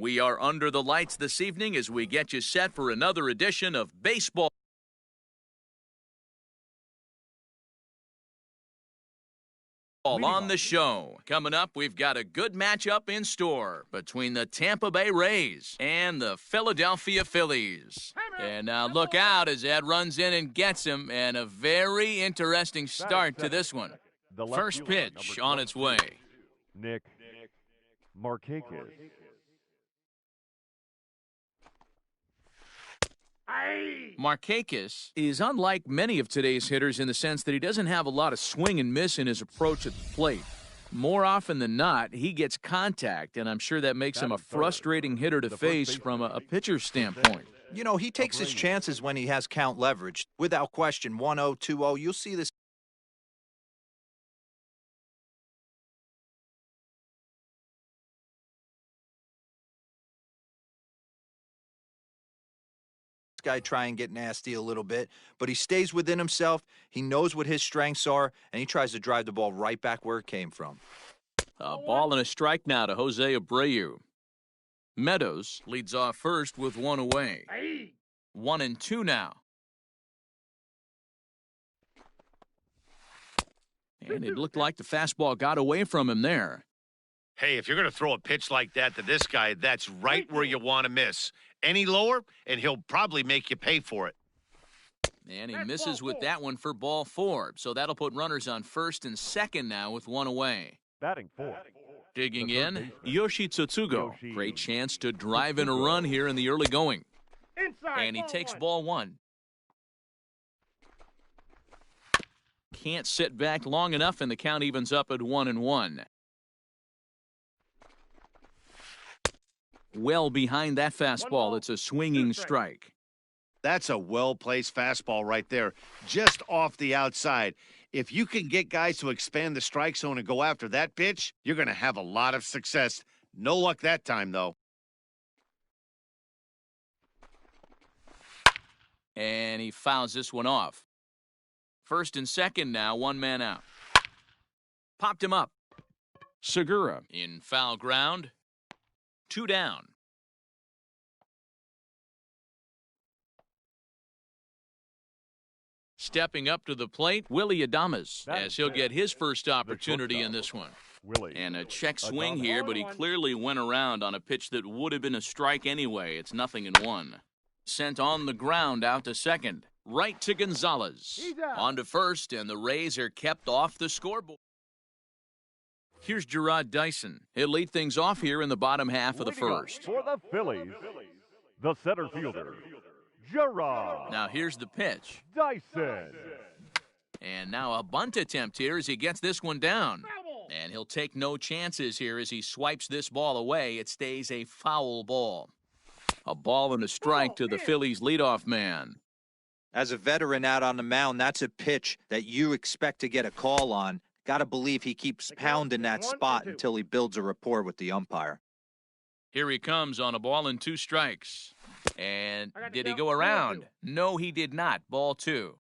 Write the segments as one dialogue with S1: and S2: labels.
S1: We are under the lights this evening as we get you set for another edition of Baseball on the show. Coming up, we've got a good matchup in store between the Tampa Bay Rays and the Philadelphia Phillies. And now look out as Ed runs in and gets him, and a very interesting start to this one. First pitch on its way.
S2: Nick Markakis.
S1: Markakis is unlike many of today's hitters in the sense that he doesn't have a lot of swing and miss in his approach at the plate. More often than not, he gets contact, and I'm sure that makes him a frustrating hitter to face from a pitcher's standpoint.
S3: You know, he takes his chances when he has count leverage. Without question, 1-0, 2-0, you'll see this guy try and get nasty a little bit, but he stays within himself. He knows what his strengths are, and he tries to drive the ball right back where it came from.
S1: A ball and a strike now to Jose Abreu. Meadows leads off first with one away. 1-2 now. And it looked like the fastball got away from him there.
S4: Hey, if you're going to throw a pitch like that to this guy, that's right where you want to miss. Any lower, and he'll probably make you pay for it.
S1: And he misses with that one for ball 4. So that'll put runners on first and second now with one away.
S2: Batting fourth.
S1: Digging in, Yoshi Tsutsugo. Great chance to drive in a run here in the early going. And he takes ball 1. Can't sit back long enough, and the count evens up at 1-1. Well behind that fastball, it's a swinging strike.
S4: That's a well-placed fastball right there, just off the outside. If you can get guys to expand the strike zone and go after that pitch, you're going to have a lot of success. No luck that time, though.
S1: And he fouls this one off. First and second now, one man out. Popped him up. Segura in foul ground. 2 down. Stepping up to the plate, Willie Adames, as he'll get his first opportunity in this one. And a check swing here, but he clearly went around on a pitch that would have been a strike anyway. It's 0-1. Sent on the ground out to second. Right to Gonzalez. On to first, and the Rays are kept off the scoreboard. Here's Gerard Dyson. He'll lead things off here in the bottom half of the first.
S2: For the Phillies, the center fielder, Gerard.
S1: Now here's the pitch.
S2: Dyson.
S1: And now a bunt attempt here as he gets this one down. And he'll take no chances here as he swipes this ball away. It stays a foul ball. A ball and a strike to the Phillies leadoff man.
S3: As a veteran out on the mound, that's a pitch that you expect to get a call on. Got to believe he keeps pounding that spot until he builds a rapport with the umpire.
S1: Here he comes on a ball and 2 strikes. And did he go around? No, he did not. Ball 2.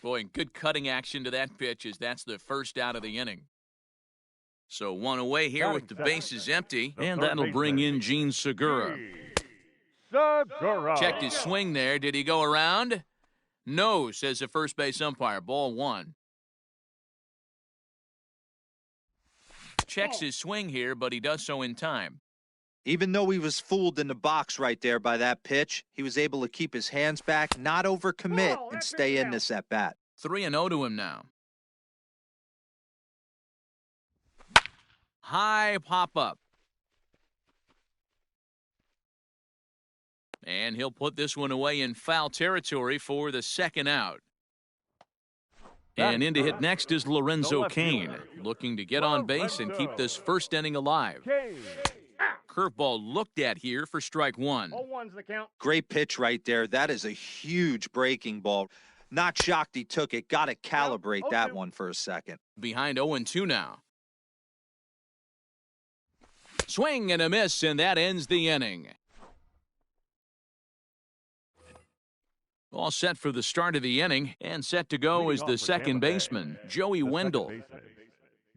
S1: Boy, good cutting action to that pitch as that's the first out of the inning. So one away here with the bases empty. And that'll bring in Gene Segura. Checked his swing there. Did he go around? No, says the first base umpire. Ball 1. Checks his swing here, but he does so in time.
S3: Even though he was fooled in the box right there by that pitch, he was able to keep his hands back, not overcommit, and stay in this at-bat.
S1: 3-0 to him now. High pop-up. And he'll put this one away in foul territory for the second out. And in to hit next is Lorenzo Cain, looking to get on base and keep this first inning alive. Curveball looked at here for strike 1.
S3: Great pitch right there. That is a huge breaking ball. Not shocked he took it. Got to calibrate that one for a second.
S1: Behind 0-2 now. Swing and a miss, and that ends the inning. All set for the start of the inning, and set to go is the second baseman, Joey Wendell.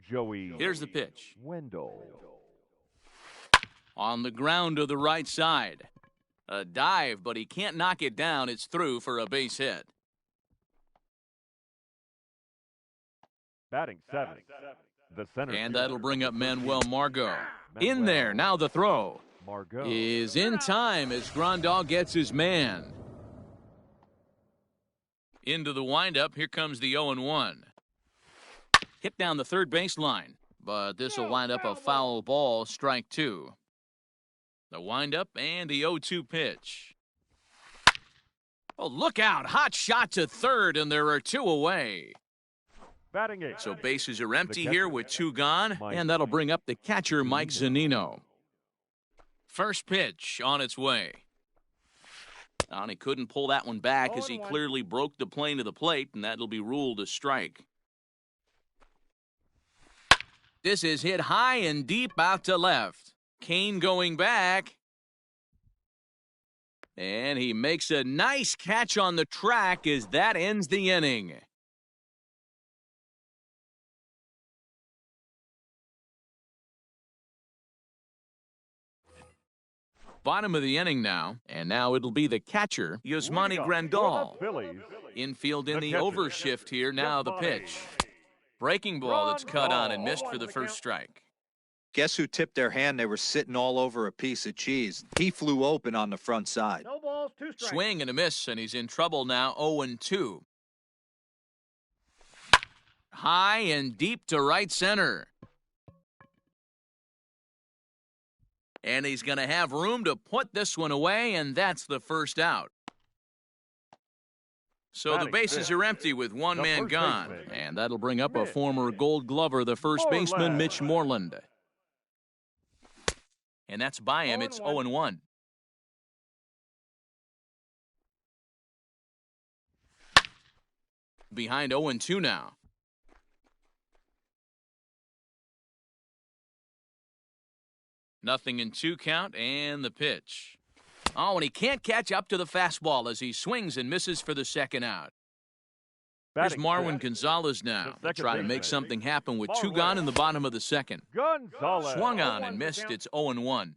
S2: Joey.
S1: Here's the pitch.
S2: Wendell.
S1: On the ground to the right side. A dive, but he can't knock it down. It's through for a base hit.
S2: Batting seventh, the center
S1: And
S2: fielder.
S1: that'll bring up Manuel Margot. In there, now the throw
S2: Margot.
S1: is in time as Grandal gets his man. Into the windup, here comes the 0-1. Hit down the third baseline, but this will wind up a foul ball, strike two. The windup and the 0-2 pitch. Oh, look out, hot shot to third, and there are two away.
S2: Batting eighth.
S1: So bases are empty here with two gone, and that'll bring up the catcher, Mike Zunino. First pitch on its way. And he couldn't pull that one back as he clearly broke the plane of the plate, and that'll be ruled a strike. This is hit high and deep out to left. Kane going back. And he makes a nice catch on the track as that ends the inning. Bottom of the inning now, and now it'll be the catcher, Yasmani Grandal. Infield in the overshift here, now the pitch. Breaking ball that's cut on and missed for the first strike.
S3: Guess who tipped their hand? They were sitting all over a piece of cheese. He flew open on the front side.
S5: No balls, two strikes.
S1: Swing and a miss, and he's in trouble now, 0-2. High and deep to right center. And he's going to have room to put this one away, and that's the first out. So the bases are empty with one man gone. And that'll bring up a former Gold Glover, the first baseman, Mitch Moreland. And that's by him. It's 0-1. Behind 0-2 now. Nothing in two count, and the pitch. Oh, and he can't catch up to the fastball as he swings and misses for the second out. Here's Marwin Gonzalez now to try to make something happen with two gone in the bottom of the second.
S2: Gonzalez.
S1: Swung on and missed. It's 0-1.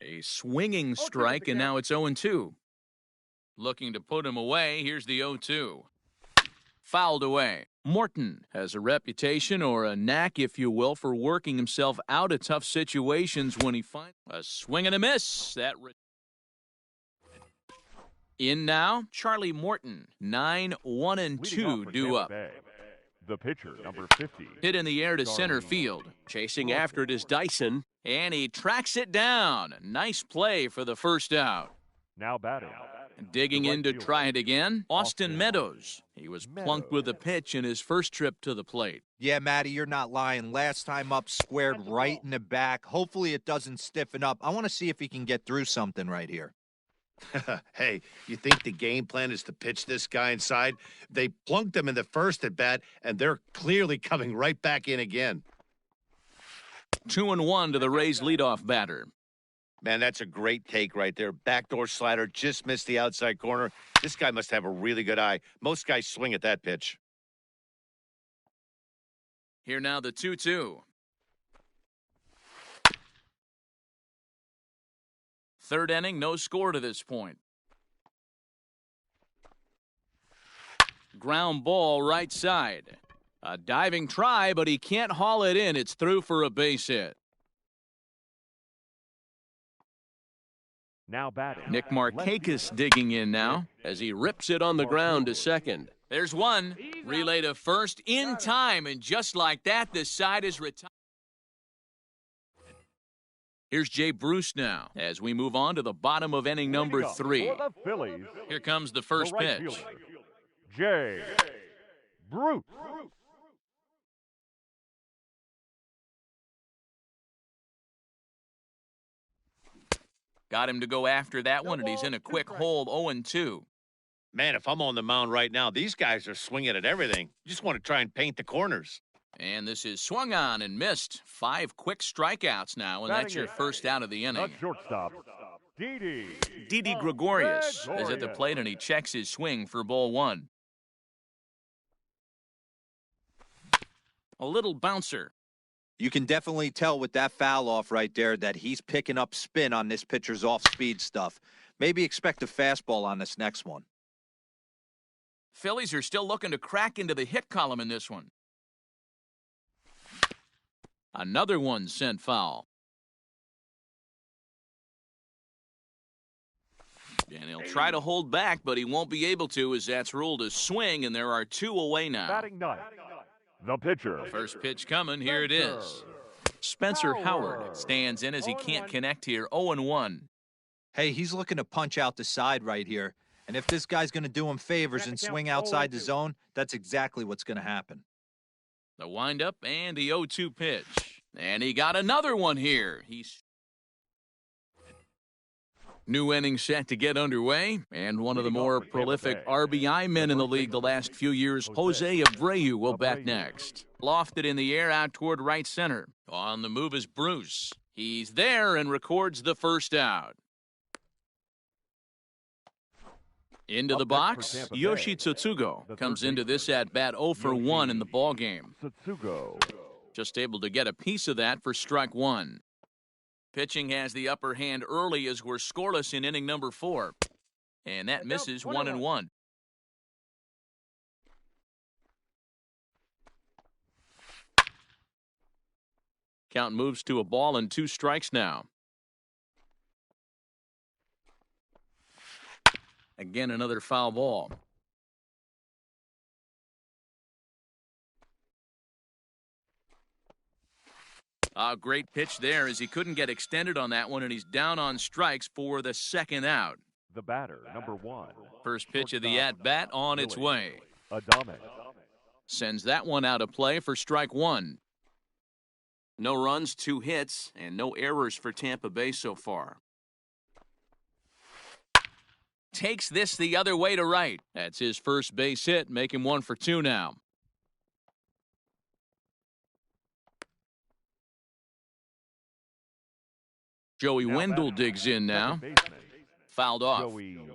S1: A swinging strike, and now it's 0-2. Looking to put him away. Here's the 0-2. Fouled away. Morton has a reputation, or a knack, if you will, for working himself out of tough situations when he finds a swing and a miss. That in now, Charlie Morton, 9-1-2 due up.
S2: The pitcher, number 50.
S1: Hit in the air to center field. Chasing after it is Dyson, and he tracks it down. Nice play for the first out.
S2: Now batting.
S1: Digging in to try it again, Austin Meadows. He was plunked with a pitch in his first trip to the plate.
S3: Yeah, Matty, you're not lying. Last time up, squared right in the back. Hopefully it doesn't stiffen up. I want to see if he can get through something right here.
S4: Hey, you think the game plan is to pitch this guy inside? They plunked him in the first at bat, and they're clearly coming right back in again.
S1: 2-1 to the Rays leadoff batter.
S4: Man, that's a great take right there. Backdoor slider, just missed the outside corner. This guy must have a really good eye. Most guys swing at that pitch.
S1: Here now the 2-2. Third inning, no score to this point. Ground ball right side. A diving try, but he can't haul it in. It's through for a base hit.
S2: Now batting.
S1: Nick Markakis digging in now as he rips it on the ground to second. There's one. Relay to first in time, and just like that, this side is retired. Here's Jay Bruce now as we move on to the bottom of inning number 3.
S2: For the Phillies,
S1: Here comes the first
S2: the right
S1: pitch.
S2: fielder, Jay Bruce.
S1: Got him to go after that one, and he's in a quick hold, 0-2.
S4: Man, if I'm on the mound right now, these guys are swinging at everything. You just want to try and paint the corners.
S1: And this is swung on and missed. 5 quick strikeouts now, and that's your first out of the inning.
S2: The shortstop,
S1: Didi Gregorius is at the plate, and he checks his swing for ball 1. A little bouncer.
S3: You can definitely tell with that foul off right there that he's picking up spin on this pitcher's off-speed stuff. Maybe expect a fastball on this next one.
S1: Phillies are still looking to crack into the hit column in this one. Another one sent foul. And he'll try to hold back, but he won't be able to, as that's ruled a swing, and there are 2 away now.
S2: Batting ninth, the pitcher.
S1: First pitch coming, here it is. Spencer Howard stands in as he can't connect here, 0-1.
S3: Hey, he's looking to punch out the side right here. And if this guy's going to do him favors and swing outside the zone, that's exactly what's going to happen.
S1: The windup and the 0-2 pitch. And he got another one here. New inning set to get underway, and one of the more prolific RBI men in the league the last few years, Jose Abreu, will bat next. Lofted in the air out toward right center. On the move is Bruce. He's there and records the first out. Into the box, Yoshi Tsutsugo comes into this at-bat 0 for 1 in the ballgame. Just able to get a piece of that for strike 1. Pitching has the upper hand early as we're scoreless in inning number 4. And that misses 1-1. Count moves to a ball and 2 strikes now. Again, another foul ball. A great pitch there as he couldn't get extended on that one, and he's down on strikes for the second out.
S2: The batter, number 1.
S1: First pitch of the at-bat on its way.
S2: Adames.
S1: Sends that one out of play for strike 1. No runs, 2 hits, and no errors for Tampa Bay so far. Takes this the other way to right. That's his first base hit, make him 1 for 2 now. Joey Wendell digs in now. Fouled off. A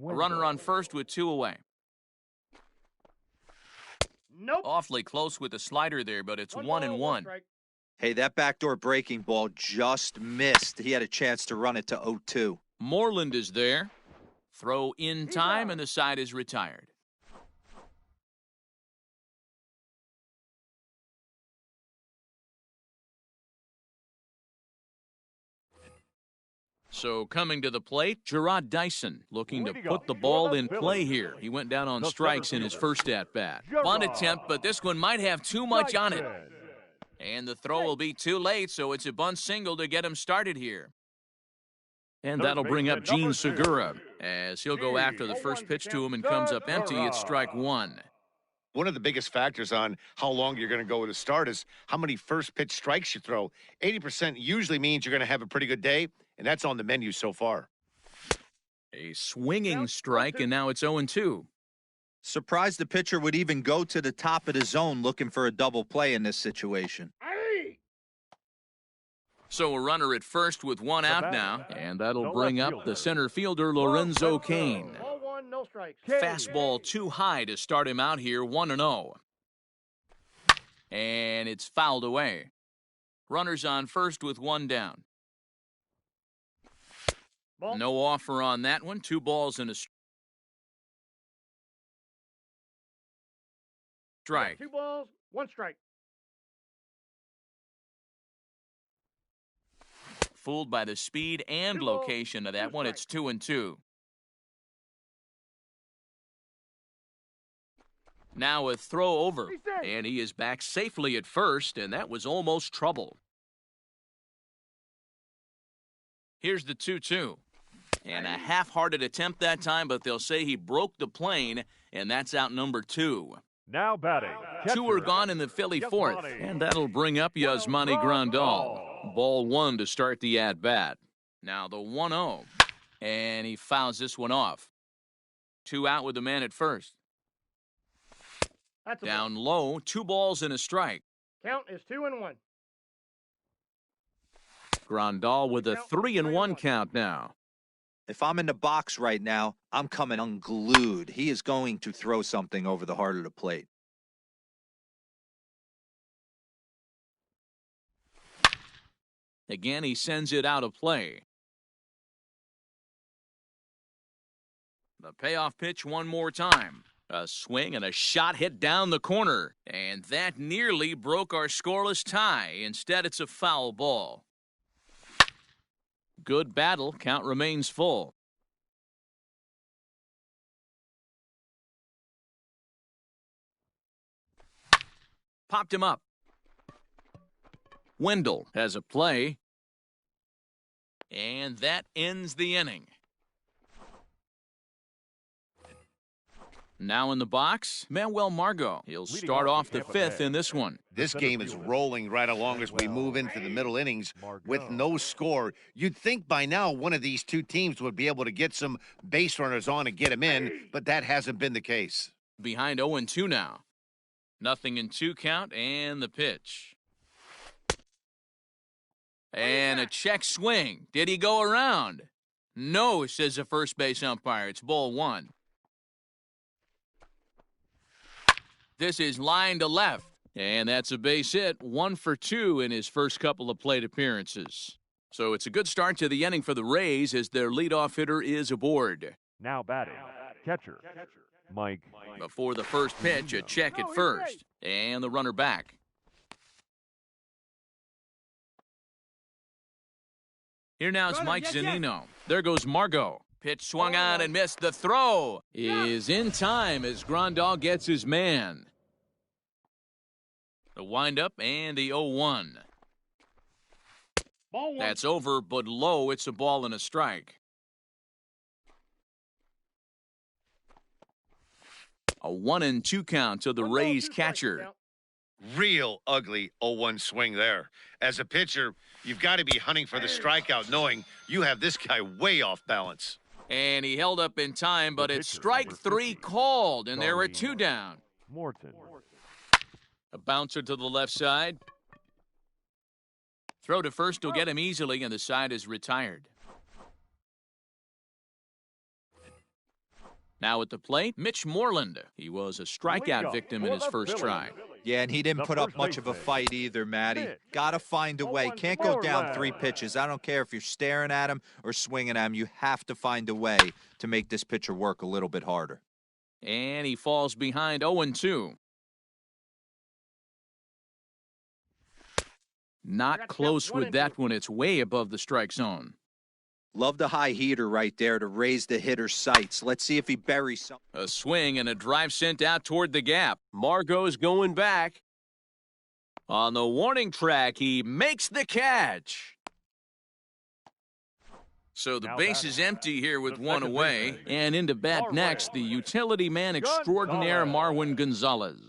S1: runner on first with 2 away.
S5: Nope.
S1: Awfully close with the slider there, but it's 1-1.
S3: Hey, that backdoor breaking ball just missed. He had a chance to run it to 0-2.
S1: Moreland is there. Throw in time, and the side is retired. So coming to the plate, Gerard Dyson looking to put the ball in play here. He went down on strikes in his first at-bat. Bunt attempt, but this one might have too much on it. And the throw will be too late, so it's a bunt single to get him started here. And that'll bring up Gene Segura as he'll go after the first pitch to him and comes up empty. It's strike 1.
S4: One of the biggest factors on how long you're going to go with a start is how many first pitch strikes you throw. 80% usually means you're going to have a pretty good day, and that's on the menu so far.
S1: A swinging strike, and now it's 0-2.
S3: Surprised the pitcher would even go to the top of the zone looking for a double play in this situation.
S1: So a runner at first with 1 out now, and that'll bring up the center fielder, Lorenzo Cain.
S5: Ball 1, no strikes.
S1: Fastball too high to start him out here, 1-0. And it's fouled away. Runners on first with 1 down.
S5: Ball.
S1: No offer on that one. 2 balls and a strike.
S5: 2 balls, 1 strike.
S1: Fooled by the speed and location of that one. It's 2-2. Now a throw over, and he is back safely at first, and that was almost trouble. Here's the 2-2. And a half-hearted attempt that time, but they'll say he broke the plane, and that's out number 2.
S2: Now batting.
S1: 2 are gone in the Philly 4th, and that'll bring up Yasmani Grandal. Ball 1 to start the at-bat. Now the 1-0, and he fouls this one off. 2 out with the man at first.
S5: That's
S1: Down low, 2 balls and a strike.
S5: Count is 2-1.
S1: Grandal with a 3-1 count now.
S3: If I'm in the box right now, I'm coming unglued. He is going to throw something over the heart of the plate.
S1: Again, he sends it out of play. The payoff pitch one more time. A swing and a shot hit down the corner. And that nearly broke our scoreless tie. Instead, it's a foul ball. Good battle. Count remains full. Popped him up. Wendell has a play. And that ends the inning. Now in the box, Manuel Margot. He'll start off the fifth in this one.
S4: This game is rolling right along as we move into the middle innings with no score. You'd think by now one of these two teams would be able to get some base runners on and get them in, but that hasn't been the case.
S1: Behind 0-2 now. Nothing in 2 count, and the pitch. And a check swing. Did he go around? No, says the first base umpire. It's ball 1. This is line to left. And that's a base hit. 1 for 2 in his first couple of plate appearances. So it's a good start to the inning for the Rays as their leadoff hitter is aboard.
S2: Now batting, catcher, Mike.
S1: Before the first pitch, a check at first. And the runner back. Here now is Mike Zunino. There goes Margot. Pitch swung on and missed. The throw is in time as Grandal gets his man. The windup and the 0-1. That's over, but low. It's a ball and a strike. A 1-2 count to the Rays catcher.
S4: Real ugly 0-1 swing there. As a pitcher, you've got to be hunting for the strikeout, knowing you have this guy way off balance.
S1: And he held up in time, but it's strike 3 called, and there are 2 down.
S2: Morton.
S1: A bouncer to the left side. Throw to first will get him easily, and the side is retired. Now at the plate, Mitch Moreland. He was a strikeout victim in his first try.
S3: Yeah, and he didn't put up much of a fight either, Matty. Got to find a way. Can't go down 3 pitches. I don't care if you're staring at him or swinging at him. You have to find a way to make this pitcher work a little bit harder.
S1: And he falls behind 0-2. Not close with that one. It's way above the strike zone.
S3: Love the high heater right there to raise the hitter's sights. Let's see if he buries something.
S1: A swing and a drive sent out toward the gap. Margot's going back. On the warning track, he makes the catch. So the base is empty here with 1 away. And into bat next, the utility man extraordinaire Marwin Gonzalez.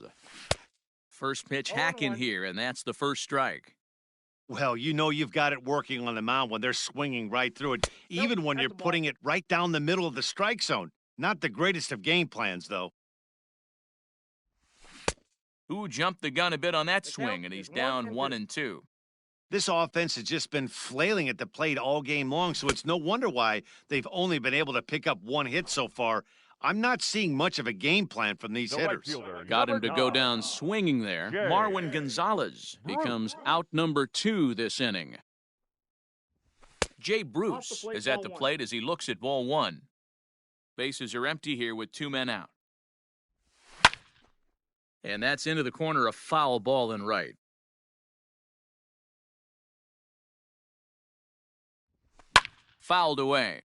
S1: First pitch hacking here, and that's the first strike.
S4: Well, you know you've got it working on the mound when they're swinging right through it, even when you're putting it right down the middle of the strike zone. Not the greatest of game plans, though.
S1: Who jumped the gun a bit on that swing, and he's down 1-2.
S4: This offense has just been flailing at the plate all game long, so it's no wonder why they've only been able to pick up 1 hit so far. I'm not seeing much of a game plan from these hitters.
S1: Got him to go down swinging there. Marwin Gonzalez becomes out number 2 this inning. Jay Bruce is at the plate as he looks at ball 1. Bases are empty here with 2 men out. And that's into the corner, a foul ball and right. Fouled away.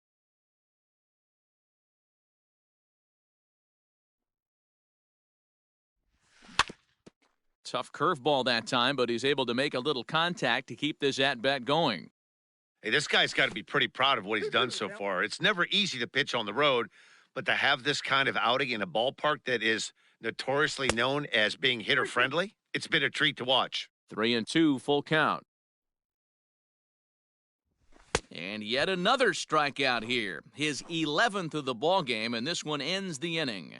S1: Tough curveball that time, but he's able to make a little contact to keep this at-bat going.
S4: Hey, this guy's got to be pretty proud of what he's done so far. It's never easy to pitch on the road, but to have this kind of outing in a ballpark that is notoriously known as being hitter-friendly, it's been a treat to watch.
S1: 3-2, full count. And yet another strikeout here. His 11th of the ball game, and this one ends the inning.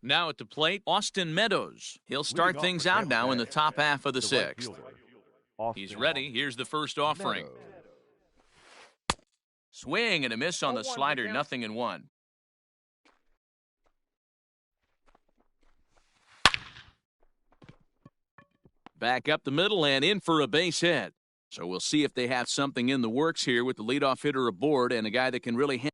S1: Now at the plate, Austin Meadows. He'll start things out now in the top half of the 6th. He's ready. Here's the first offering. Swing and a miss on the slider, 0-1. Back up the middle and in for a base hit. So we'll see if they have something in the works here with the leadoff hitter aboard and a guy that can really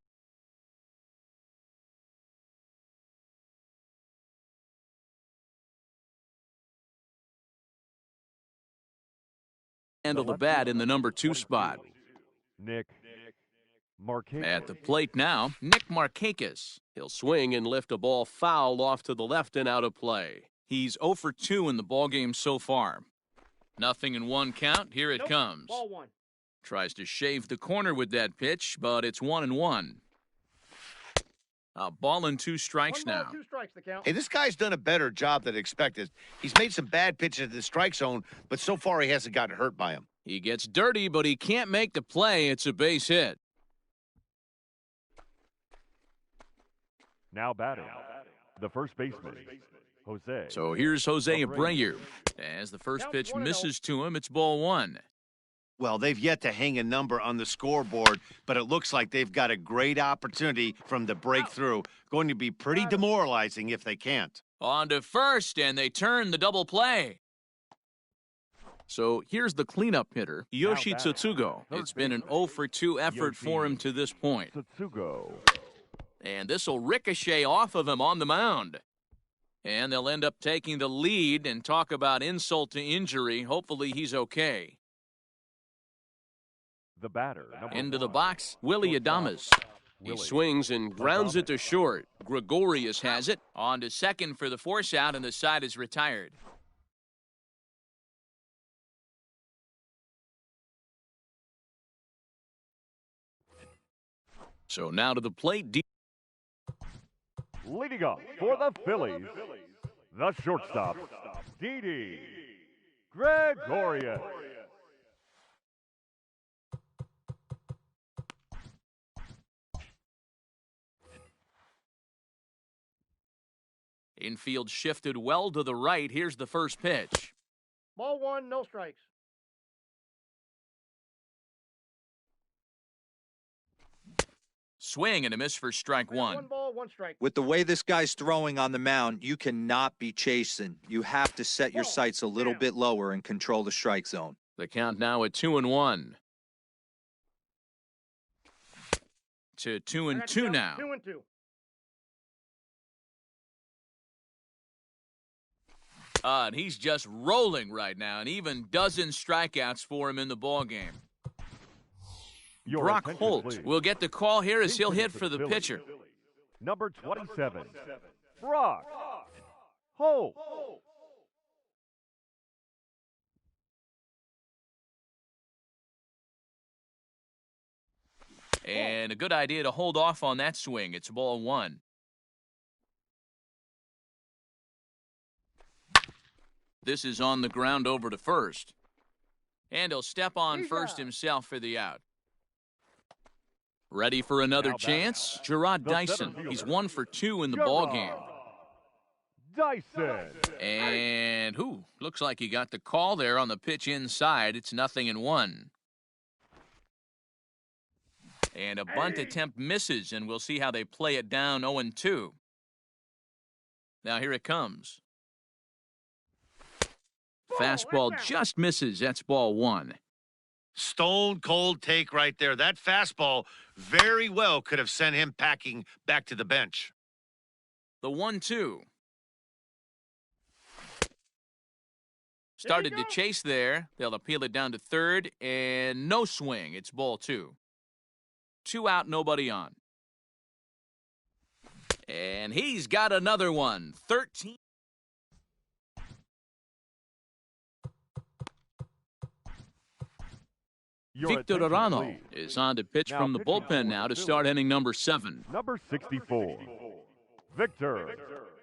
S1: handle the bat in the number 2 spot.
S2: Nick Markakis.
S1: At the plate now, Nick Markakis.
S6: He'll swing and lift a ball foul off to the left and out of play.
S1: He's 0 for 2 in the ballgame so far. Nothing in 1 count. Here it comes.
S5: Ball 1.
S1: Tries to shave the corner with that pitch, but it's 1-1. A ball and 2 strikes
S5: 1 ball,
S1: now.
S5: 2 strikes the count.
S4: Hey, this guy's done a better job than expected. He's made some bad pitches at the strike zone, but so far he hasn't gotten hurt by him.
S1: He gets dirty, but he can't make the play. It's a base hit.
S2: Now batting, the first baseman, Jose.
S1: So here's Jose Abreu. As the first
S5: Count
S1: pitch
S5: 1-0.
S1: misses to him, it's ball 1.
S4: Well, they've yet to hang a number on the scoreboard, but it looks like they've got a great opportunity from the breakthrough. Going to be pretty demoralizing if they can't.
S1: On to first, and they turn the double play. So here's the cleanup hitter, Yoshi
S2: batting,
S1: Tsutsugo.
S2: third
S1: It's been an
S2: baseman,
S1: 0 for 2 effort for him to this point.
S2: Tsutsugo.
S1: And this will ricochet off of him on the mound. And they'll end up taking the lead and talk about insult to injury. Hopefully he's okay.
S2: The batter, number
S1: Into the
S2: 1,
S1: box, Willie Adames. He
S2: Willie.
S1: swings and grounds it to short. Gregorius has it. On to second for the force out, and the side is retired. So now to the plate.
S2: Leading up for the Phillies, the shortstop, Didi Gregorius.
S1: Infield shifted well to the right. Here's the first pitch.
S5: Ball 1, no strikes.
S1: Swing and a miss for strike 1.
S5: 1 ball, 1 strike.
S3: With the way this guy's throwing on the mound, you cannot be chasing. You have to set your sights a little bit lower and control the strike zone.
S1: The count now at 2-1. To 2-2 now.
S5: 2-2.
S1: And he's just rolling right now, and even dozen strikeouts for him in the ballgame.
S2: Your
S1: Brock
S2: attention,
S1: Holt
S2: please.
S1: will get the call here as he'll hit
S2: Into
S1: for the
S2: Phillies.
S1: pitcher.
S2: Number 27, Brock Holt.
S1: And a good idea to hold off on that swing. It's ball 1. This is on the ground over to first. And he'll step on first himself for the out. Ready for another
S2: Now
S1: chance? Gerard
S2: the center
S1: Dyson.
S2: fielder,
S1: He's 1 for 2 in the
S2: Gerard
S1: ballgame.
S2: Dyson.
S1: And looks like he got the call there on the pitch inside. It's 0-1. And a bunt attempt misses, and we'll see how they play it down 0-2. Now here it comes. Fastball just misses. That's ball 1.
S4: Stone cold take right there. That fastball very well could have sent him packing back to the bench.
S1: The 1-2. Started to chase there. They'll appeal it down to third, and no swing. It's ball 2. 2 out, nobody on. And he's got another one. 13.
S2: Your
S1: Victor
S2: attention,
S1: Arano
S2: please.
S1: is on to pitch
S2: Now
S1: from the
S2: pitching
S1: bullpen
S2: for
S1: now
S2: the
S1: to start inning number 7.
S2: Number 64, Victor.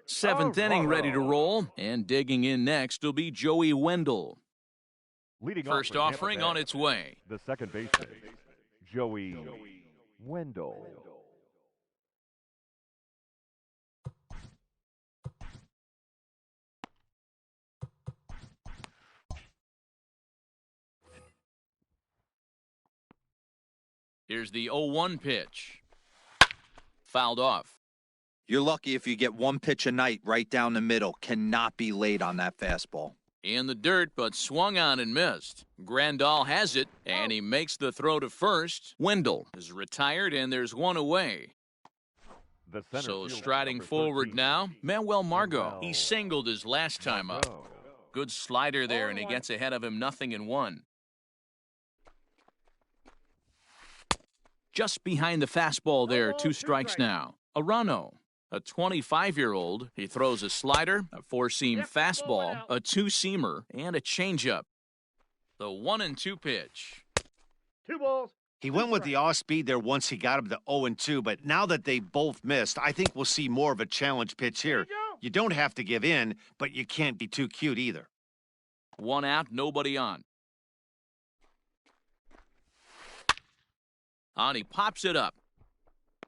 S1: 7th inning ready to
S2: Arano.
S1: roll, and digging in next will be Joey Wendell.
S2: Leading off
S1: First
S2: for Tampa
S1: offering
S2: Bay,
S1: on its way.
S2: The second baseman, Joey Wendell.
S1: Here's the 0-1 pitch. Fouled off.
S3: You're lucky if you get one pitch a night right down the middle. Cannot be late on that fastball.
S1: In the dirt, but swung on and missed. Grandal has it, and he makes the throw to first. Wendell is retired, and there's one away.
S2: The center
S1: So
S2: fielder,
S1: striding
S2: number
S1: forward
S2: 13.
S1: now, Manuel Margot.
S2: Manuel
S1: He singled his last time up.
S2: Margot.
S1: Good slider there, and he gets ahead of him 0-1. Just behind the fastball there, 2 strikes now. Arano, a 25-year-old. He throws a slider, a 4-seam fastball, a 2-seamer, and a changeup. The 1-2 pitch.
S5: 2 balls.
S4: He went with the off-speed there once he got him to 0-2, but now that they both missed, I think we'll see more of a challenge pitch here. You don't have to give in, but you can't be too cute either.
S1: 1 out, nobody on. On, he pops it up.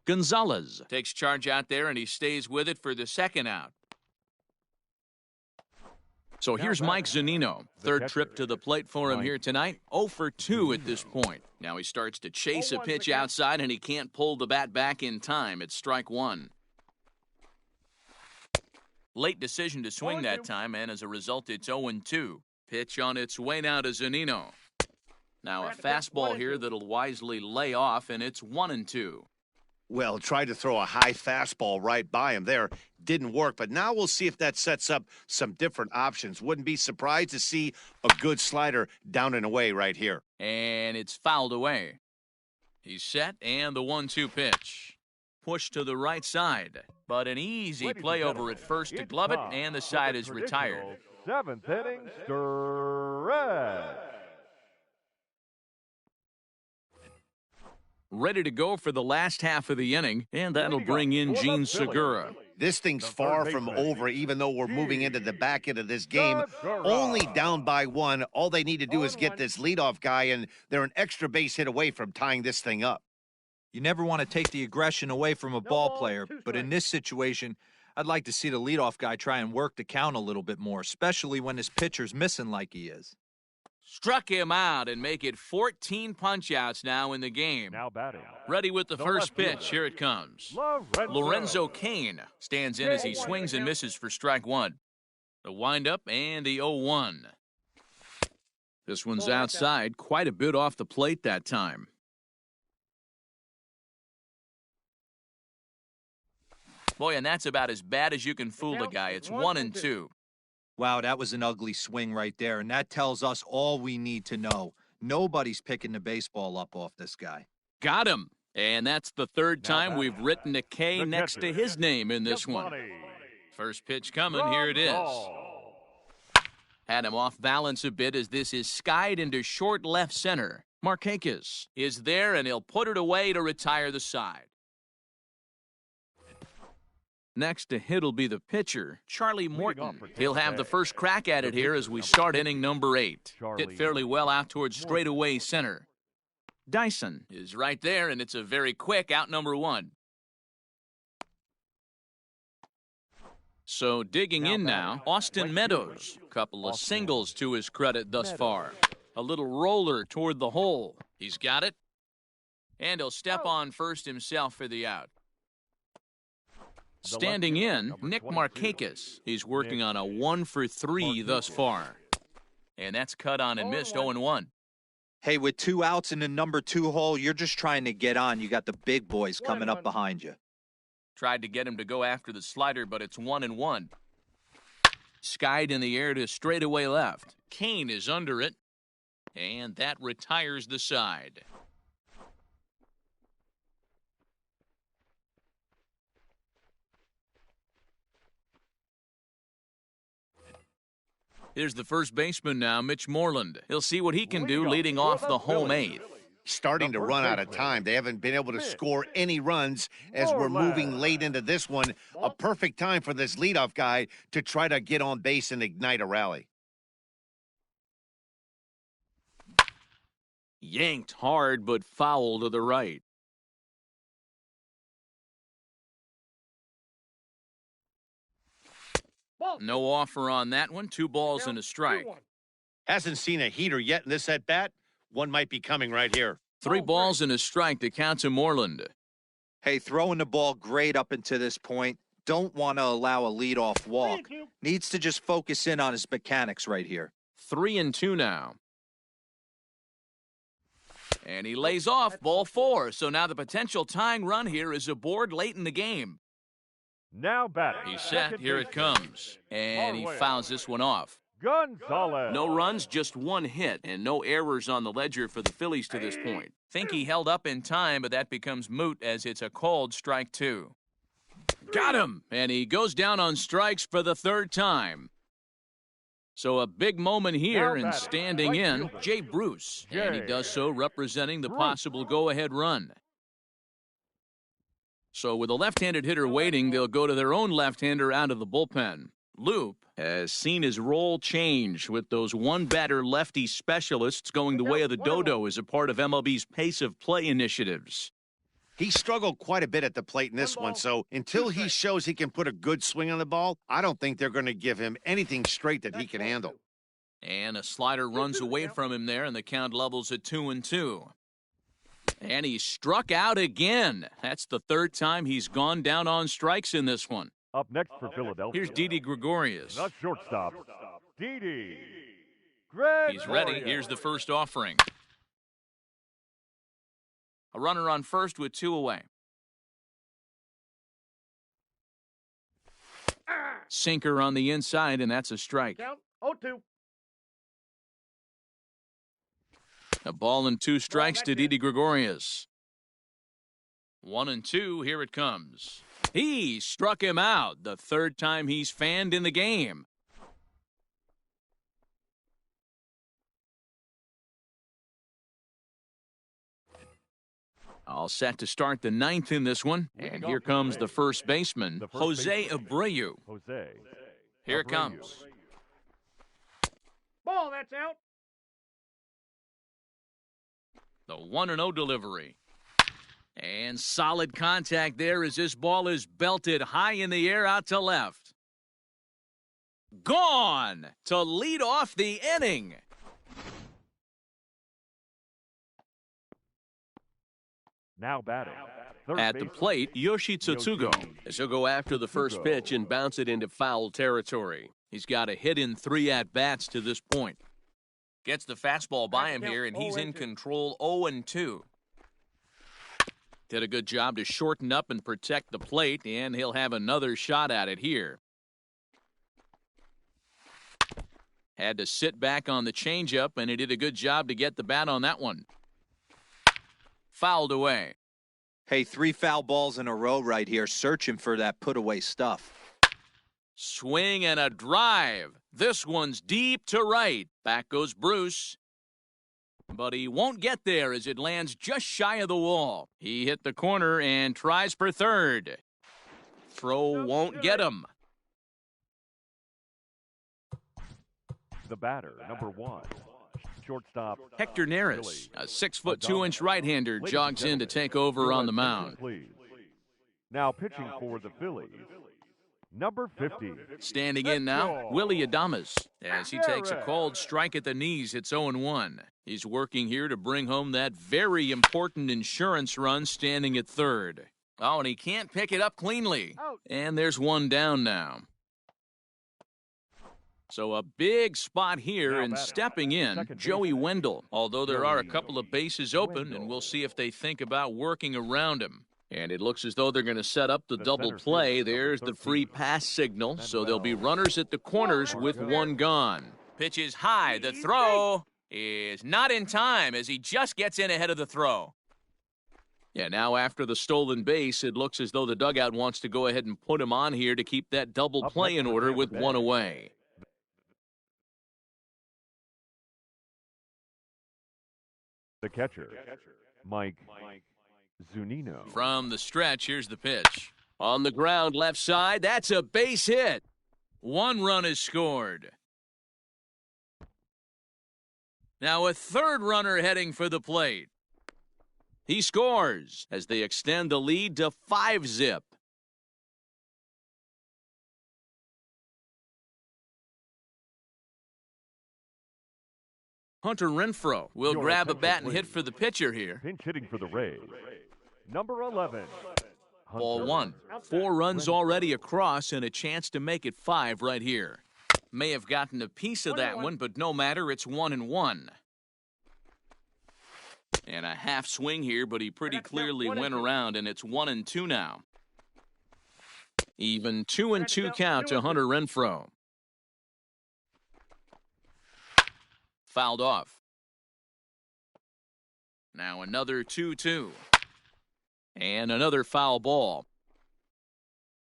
S1: Gonzalez takes charge out there, and he stays with it for the 2nd out. So here's Mike Zunino. 3rd trip to the plate for him here tonight. 0 for 2 at this point. Now he starts to chase a pitch outside, and he can't pull the bat back in time. It's strike 1. Late decision to swing that time, and as a result, it's 0-2. Pitch on its way now to Zunino. Now a fastball here that'll wisely lay off, and it's 1-2.
S4: Well, tried to throw a high fastball right by him there. Didn't work, but now we'll see if that sets up some different options. Wouldn't be surprised to see a good slider down and away right here.
S1: And it's fouled away. He's set, and the 1-2 pitch. Push to the right side, but an easy play over at first to glove it, and the side is retired.
S2: 7th inning stretch.
S1: Ready to go for the last half of the inning, and that'll bring in Gene Segura.
S4: This thing's far from over, even though we're moving into the back end of this game. Only down by 1. All they need to do is get this leadoff guy, and they're an extra base hit away from tying this thing up.
S3: You never want to take the aggression away from a ball player, but in this situation, I'd like to see the leadoff guy try and work the count a little bit more, especially when his pitcher's missing like he is.
S1: Struck him out and make it 14 punch-outs now in the game.
S2: Now batting.
S1: Ready with the first pitch. Here it comes. Lorenzo Cain stands in as he swings and misses for strike 1. The windup and the 0-1. This one's outside, quite a bit off the plate that time. Boy, and that's about as bad as you can fool a guy. It's 1-2.
S3: Wow, that was an ugly swing right there, and that tells us all we need to know. Nobody's picking the baseball up off this guy.
S1: Got him. And that's the 3rd time we've written a K next to his name in this one. First pitch coming. Here it is. Had him off balance a bit as this is skied into short left center. Markakis is there, and he'll put it away to retire the side. Next to hit will be the pitcher, Charlie Morton. He'll have the first crack at it here as we start inning number 8. Hit fairly well out towards straightaway center. Dyson is right there, and it's a very quick out number 1. So digging in now, Austin Meadows. Couple of singles to his credit thus far. A little roller toward the hole. He's got it. And he'll step on first himself for the out. Standing in, Nick Markakis. He's working on a 1 for 3 thus far. And that's cut on and missed 0-1.
S3: Hey, with 2 outs in the number 2 hole, you're just trying to get on. You got the big boys coming up behind you.
S1: Tried to get him to go after the slider, but it's 1-1. Skied in the air to straightaway left. Cain is under it, and that retires the side. Here's the first baseman now, Mitch Moreland. He'll see what he can do leading off the home 8th.
S4: Starting to run out of time. They haven't been able to score any runs as we're moving late into this one. A perfect time for this leadoff guy to try to get on base and ignite a rally.
S1: Yanked hard, but foul to the right. No offer on that one. 2 balls and a strike.
S4: Hasn't seen a heater yet in this at-bat. One might be coming right here.
S1: 3 balls and a strike to count to Moreland.
S3: Hey, throwing the ball great up until this point. Don't want to allow a leadoff walk. Needs to just focus in on his mechanics right here.
S6: 3-2 now.
S1: And he lays off ball 4. So now the potential tying run here is aboard late in the game.
S2: Now batting.
S1: He's set. Here it comes. And he fouls this one off.
S2: Gonzalez.
S1: No runs, just 1 hit, and no errors on the ledger for the Phillies to this point. Think he held up in time, but that becomes moot as it's a called strike 2. Got him! And he goes down on strikes for the 3rd time. So a big moment here, and standing in, Jay Bruce. And he does so representing the possible go-ahead run. So with a left-handed hitter waiting, they'll go to their own left-hander out of the bullpen. Loop has seen his role change with those one-batter lefty specialists going the way of the dodo as a part of MLB's pace of play initiatives.
S4: He struggled quite a bit at the plate in this one, so until he shows he can put a good swing on the ball, I don't think they're going to give him anything straight that he can handle.
S1: And a slider runs away from him there, and the count levels at 2-2. And he struck out again. That's the 3rd time he's gone down on strikes in this one.
S2: Up next for Philadelphia.
S1: Here's Didi Gregorius.
S2: The shortstop, Didi.
S1: He's ready. Here's the first offering. A runner on first with 2 away. Sinker on the inside, and that's a strike.
S5: Count 0-2.
S1: A ball and 2 strikes to Didi Gregorius. 1-2, here it comes. He struck him out, the 3rd time he's fanned in the game. All set to start the 9th in this one. And here comes the first baseman, Jose Abreu. Here it comes.
S5: Ball, that's out.
S1: The 1-0 delivery. And solid contact there as this ball is belted high in the air out to left. Gone to lead off the inning.
S2: Now batting.
S6: At the plate, Yoshi Tsutsugo, as he'll go after the first pitch and bounce it into foul territory.
S1: He's got a hit in 3 at-bats to this point. Gets the fastball by him here, and he's in control 0-2. Did a good job to shorten up and protect the plate, and he'll have another shot at it here. Had to sit back on the changeup, and he did a good job to get the bat on that one. Fouled away.
S3: Hey, 3 foul balls in a row right here, searching for that put-away stuff.
S1: Swing and a drive. This one's deep to right. Back goes Bruce. But he won't get there as it lands just shy of the wall. He hit the corner and tries for third. Throw won't get him.
S2: The batter, number 1. Shortstop
S1: Hector Neris, a 6'2" right-hander, jogs in to take over on the mound.
S2: Please. Now pitching for the Phillies, number 50.
S1: Standing in now, Willie Adames, as he takes a called strike at the knees. It's 0-1. He's working here to bring home that very important insurance run, standing at third. Oh, and he can't pick it up cleanly. And there's one down now. So a big spot here, and stepping in, Joey Wendell. Although there are a couple of bases open, and we'll see if they think about working around him. And it looks as though they're going to set up the double play. There's the free pass signal, so there'll be runners at the corners with one gone. Pitch is high. The throw is not in time as he just gets in ahead of the throw. Yeah, now after the stolen base, it looks as though the dugout wants to go ahead and put him on here to keep that double play in order with one away.
S2: The catcher, Mike Zunino.
S1: From the stretch, here's the pitch.
S6: On the ground, left side,
S1: That's a base hit. 1 run is scored. Now a third runner heading for the plate. He scores as they extend the lead to 5-zip. Hunter Renfroe will grab a bat and hit for the pitcher here.
S2: Pinch hitting for the Rays, number 11,
S1: Ball one. 4 runs already across and a chance to make it 5 right here. May have gotten a piece of that one, but no matter, it's 1-1. And a half swing here, but he pretty clearly went around, and it's 1-2 now. Even 2-2 count to Hunter Renfroe. Fouled off. Now another 2-2. And another foul ball.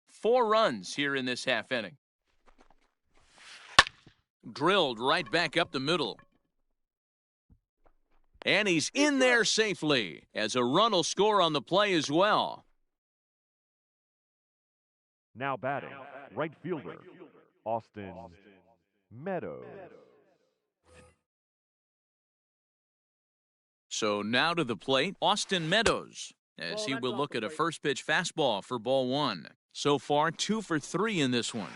S1: 4 runs here in this half inning. Drilled right back up the middle. And he's in there safely, as a run will score on the play as well.
S2: Now batting, right fielder, Austin Meadows.
S1: So now to the plate, Austin Meadows, as he will look at a first pitch fastball for ball one. So far, 2 for 3 in this one.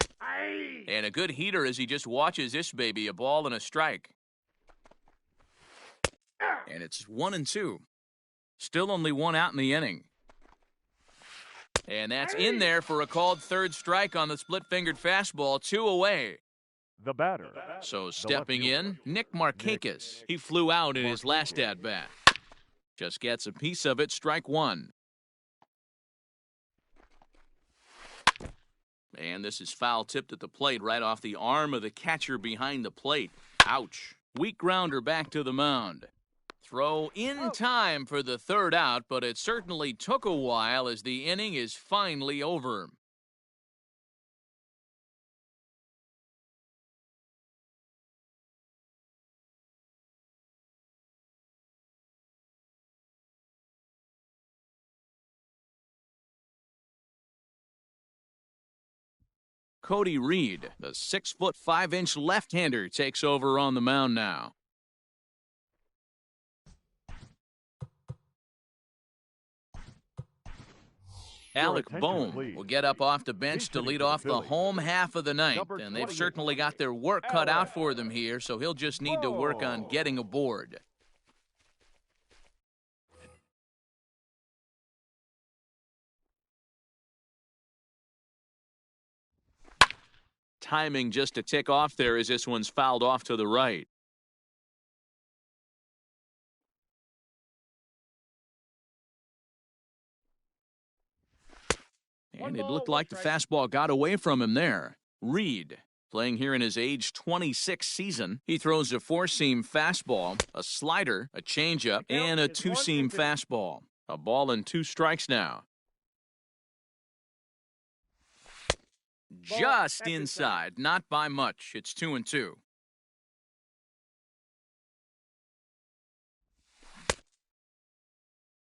S1: And a good heater as he just watches this baby, a ball and a strike. And it's 1-2. Still only 1 out in the inning. And that's in there for a called third strike on the split-fingered fastball, 2 away.
S2: The batter.
S1: So stepping in, Nick Markakis. He flew out in his last at-bat. Just gets a piece of it, strike 1. And this is foul tipped at the plate right off the arm of the catcher behind the plate. Ouch. Weak grounder back to the mound. Throw in time for the third out, but it certainly took a while as the inning is finally over. Cody Reed, the 6-foot 5-inch left-hander, takes over on the mound now. Alec Bohm will get up off the bench to lead off the home half of the ninth, and they've certainly got their work cut out for them here, so he'll just need to work on getting aboard. Timing just a tick off there as this one's fouled off to the right. And it looked like the fastball got away from him there. Reed, playing here in his age 26 season. He throws a 4-seam fastball, a slider, a changeup, and a 2-seam fastball. A ball and 2 strikes now. Just inside, not by much. It's 2-2.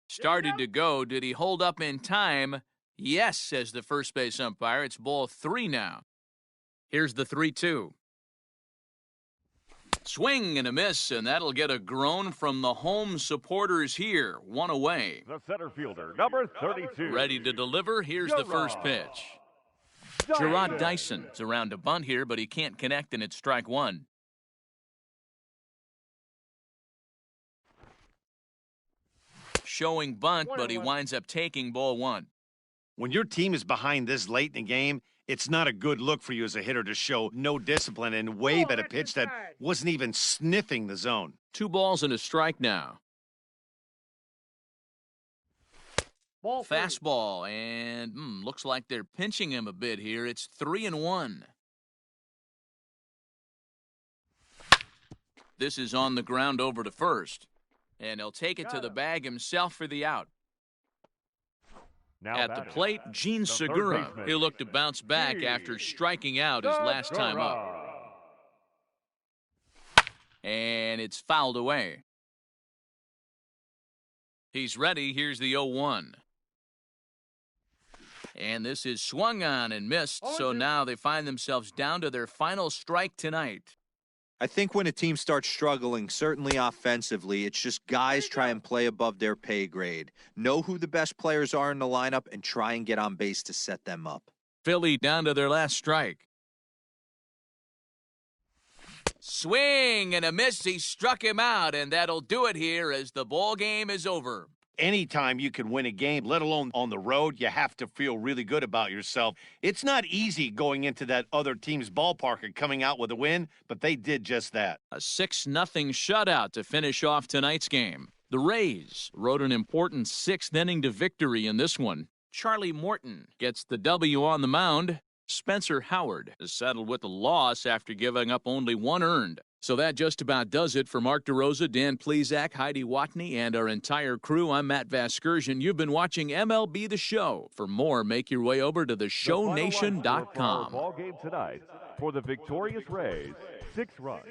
S1: Started to go. Did he hold up in time? Yes, says the first base umpire. It's ball 3 now. Here's the 3-2. Swing and a miss, and that'll get a groan from the home supporters here. 1 away.
S2: The center fielder, number 32.
S1: Ready to deliver. Here's the first pitch. Gerard Dyson is around a bunt here, but he can't connect, and it's strike 1. Showing bunt, but he winds up taking ball 1.
S4: When your team is behind this late in the game, it's not a good look for you as a hitter to show no discipline and wave at a pitch that wasn't even sniffing the zone.
S1: 2 balls and a strike now. Fastball, and looks like they're pinching him a bit here. It's 3-1. This is on the ground over to first, and he'll take it to the bag himself for the out.
S2: Now
S1: at the plate, Gene Segura. He'll look to bounce back after striking out his last time up. And it's fouled away. He's ready. Here's the 0-1. And this is swung on and missed, so now they find themselves down to their final strike tonight.
S3: I think when a team starts struggling, certainly offensively, it's just guys try and play above their pay grade. Know who the best players are in the lineup and try and get on base to set them up.
S1: Philly down to their last strike. Swing and a miss. He struck him out, and that'll do it here as the ball game is over.
S4: Anytime you can win a game, let alone on the road, you have to feel really good about yourself. It's not easy going into that other team's ballpark and coming out with a win, but they did just that.
S1: A 6-0 shutout to finish off tonight's game. The Rays rode an important 6th inning to victory in this one. Charlie Morton gets the W on the mound. Spencer Howard is settled with the loss after giving up only 1 earned. So that just about does it for Mark DeRosa, Dan Plezak, Heidi Watney, and our entire crew. I'm Matt Vasgersian. You've been watching MLB The Show. For more, make your way over to theshownation.com.
S2: Ball game tonight for the victorious Rays. 6 runs.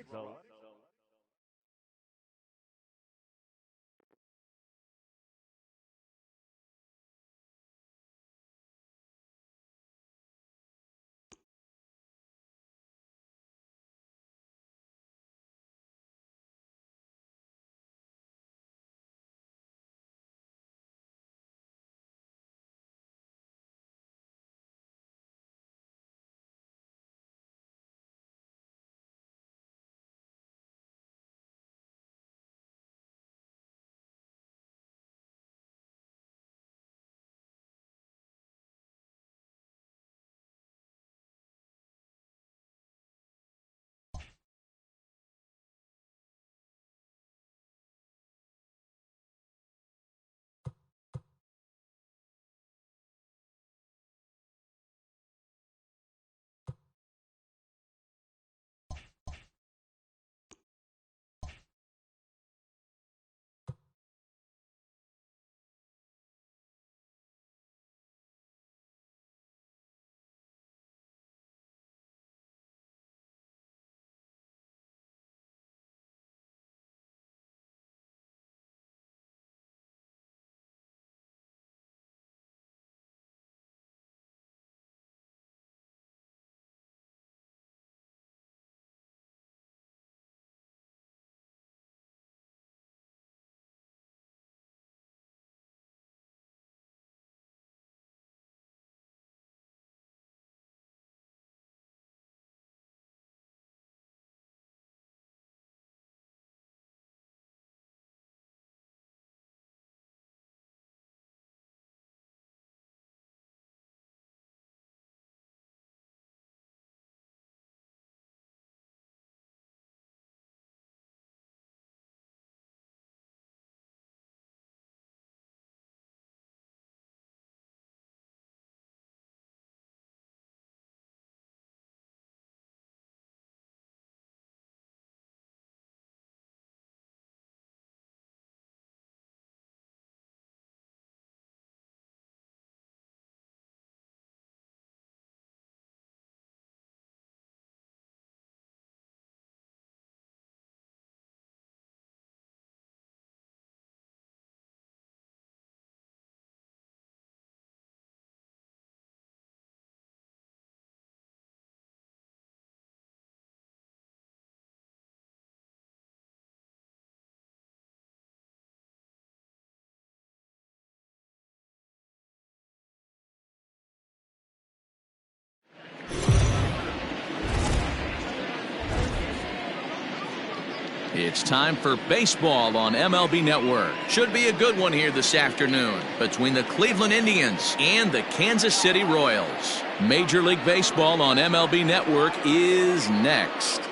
S1: It's time for baseball on MLB Network. Should be a good one here this afternoon between the Cleveland Indians and the Kansas City Royals. Major League Baseball on MLB Network is next.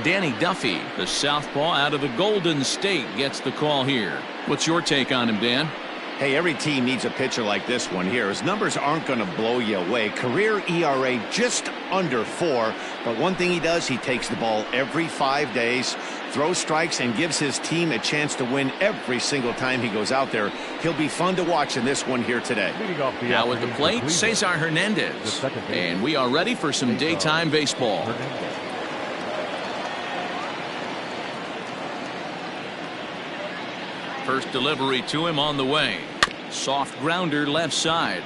S1: Danny Duffy, the southpaw out of the Golden State, gets the call here. What's your take on him, Dan?
S4: Hey, every team needs a pitcher like this one here. His numbers aren't going to blow you away. Career ERA just under 4. But one thing he does, he takes the ball every 5 days, throws strikes, and gives his team a chance to win every single time he goes out there. He'll be fun to watch in this one here today.
S1: Now at the plate, Cesar Hernandez. And we are ready for some daytime baseball. First delivery to him on the way. Soft grounder left side.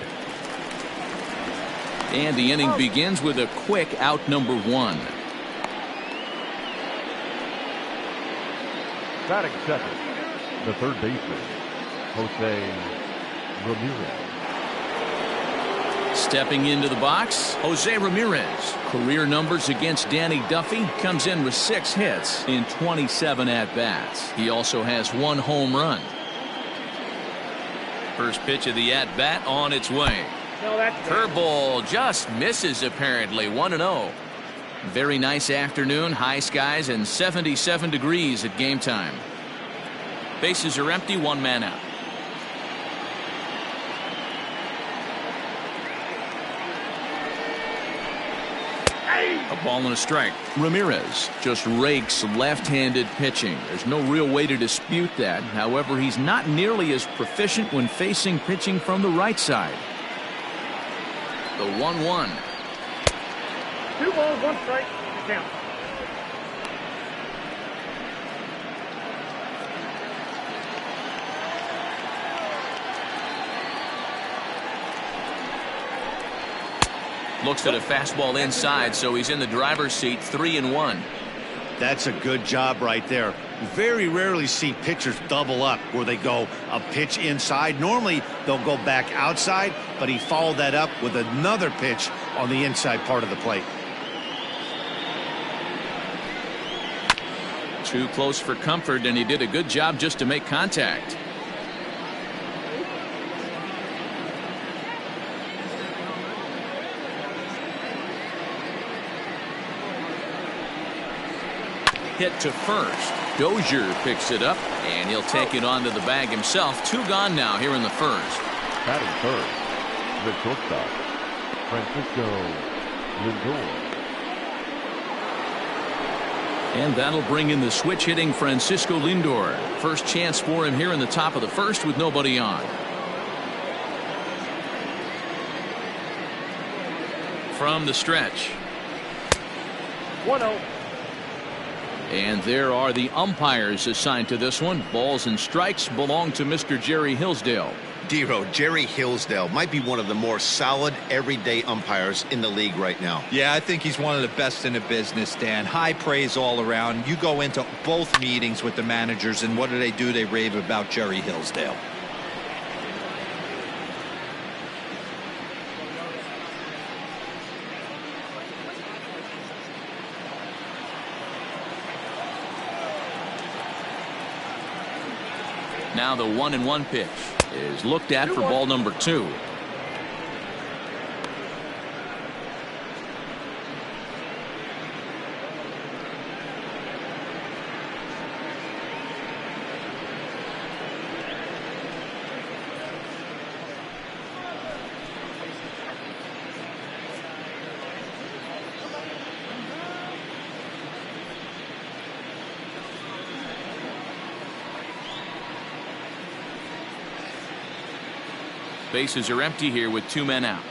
S1: And the inning begins with a quick out number 1.
S2: Batting second, the third baseman, Jose Ramirez.
S1: Stepping into the box, Jose Ramirez. Career numbers against Danny Duffy, comes in with 6 hits in 27 at-bats. He also has 1 home run. First pitch of the at-bat on its way.
S5: No, that's
S1: Curveball just misses apparently. 1-0. Very nice afternoon, high skies and 77 degrees at game time. Bases are empty, 1 man out. A ball and a strike. Ramirez just rakes left-handed pitching. There's no real way to dispute that. However, he's not nearly as proficient when facing pitching from the right side. The 1-1.
S5: 2 balls, 1 strike. Count.
S1: Looks at a fastball inside, so he's in the driver's seat, 3-1.
S4: That's a good job right there. Very rarely see pitchers double up where they go a pitch inside. Normally they'll go back outside, but he followed that up with another pitch on the inside part of the plate.
S1: Too close for comfort, and he did a good job just to make contact. Hit to first. Dozier picks it up, and he'll take it onto the bag himself. 2 gone now here in the first.
S2: Batting third, the shortstop, Francisco Lindor.
S1: And that'll bring in the switch hitting Francisco Lindor. First chance for him here in the top of the first with nobody on. From the stretch.
S5: 1-0.
S1: And there are the umpires assigned to this one. Balls and strikes belong to Mr. Jerry Hillsdale.
S7: Dero, Jerry Hillsdale might be one of the more solid everyday umpires in the league right now.
S3: Yeah, I think he's one of the best in the business, Dan. High praise all around. You go into both meetings with the managers, and what do? They rave about Jerry Hillsdale.
S1: Now the 1-1 pitch is looked at for ball number 2. Bases are empty here with 2 men out.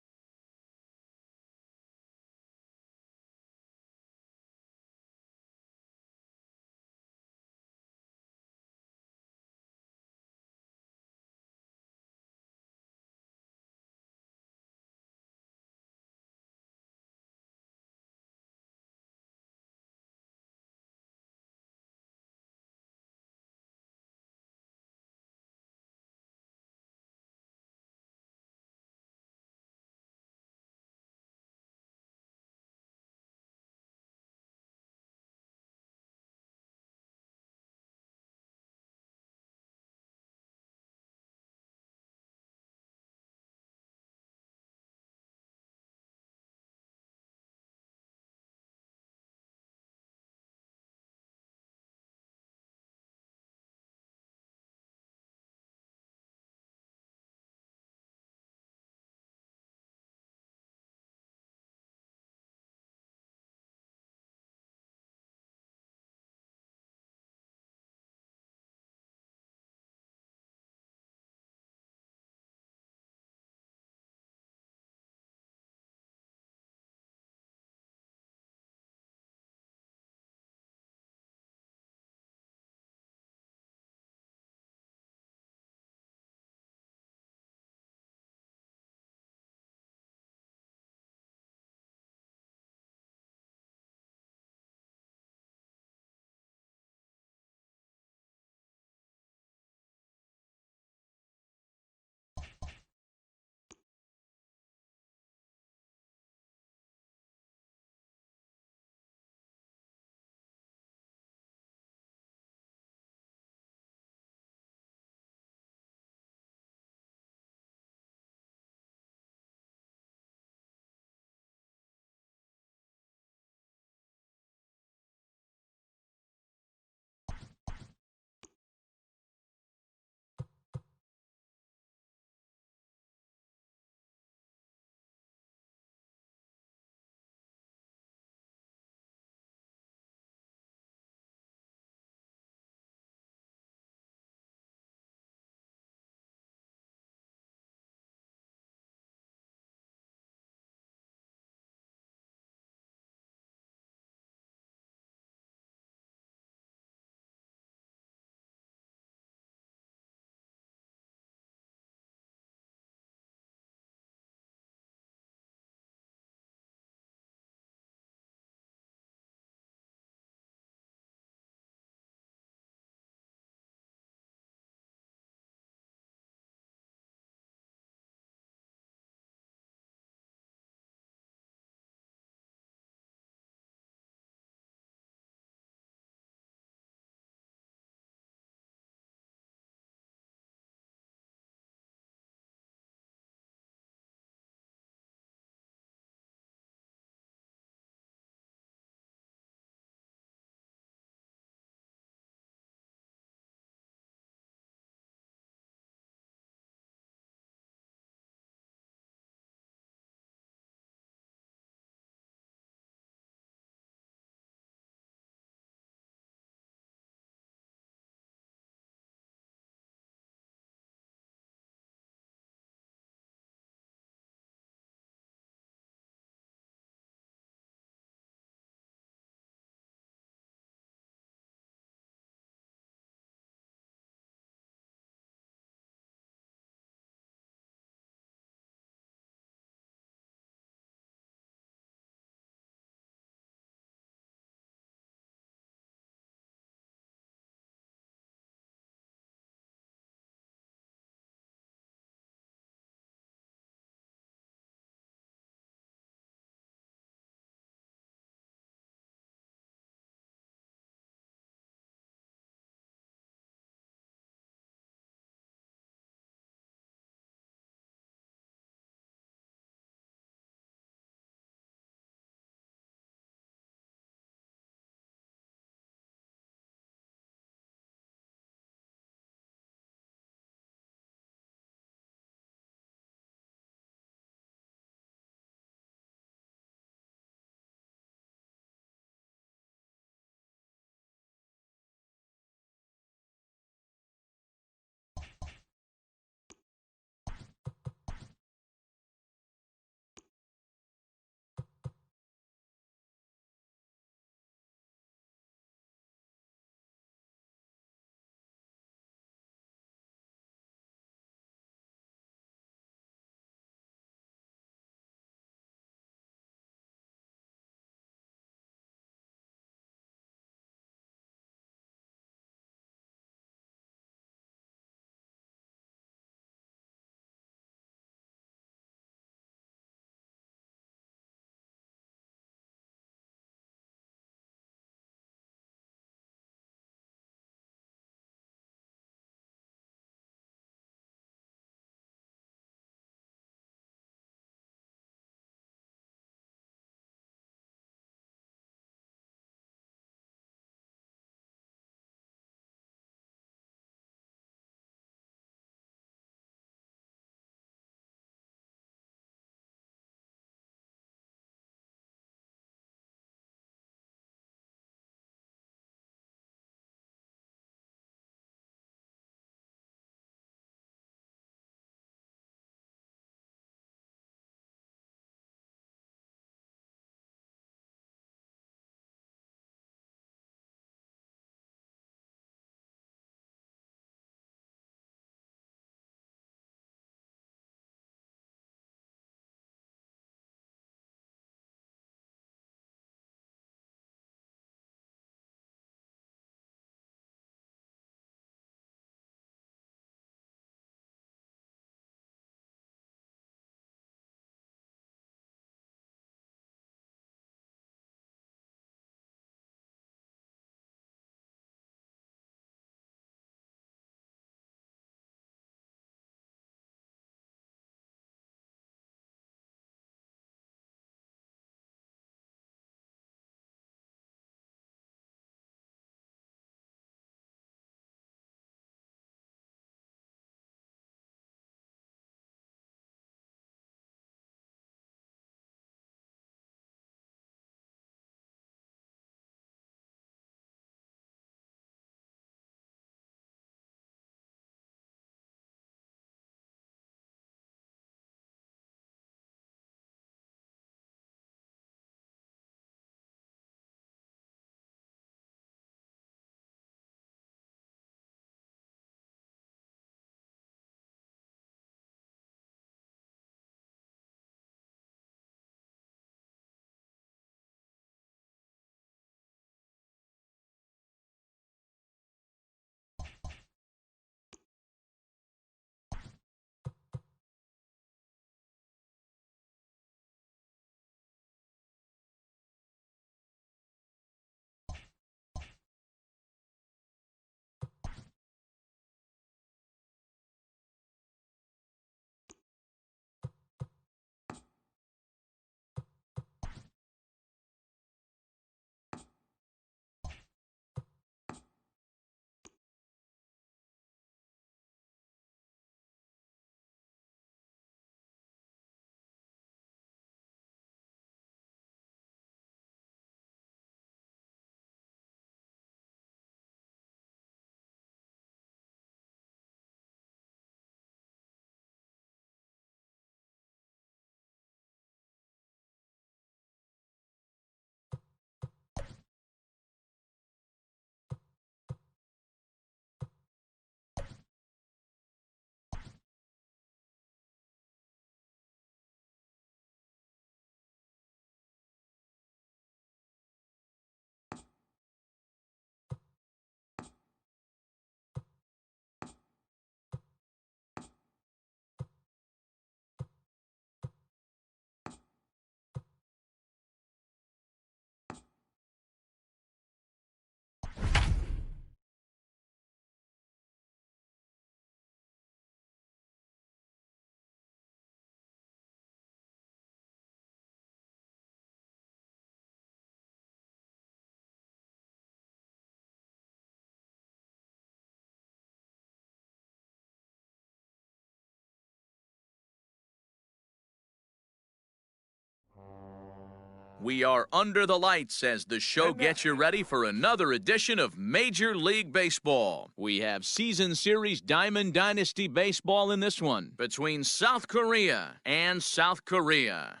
S1: We are under the lights as the show gets you ready for another edition of Major League Baseball. We have Season Series Diamond Dynasty Baseball in this one between South Korea and South Korea.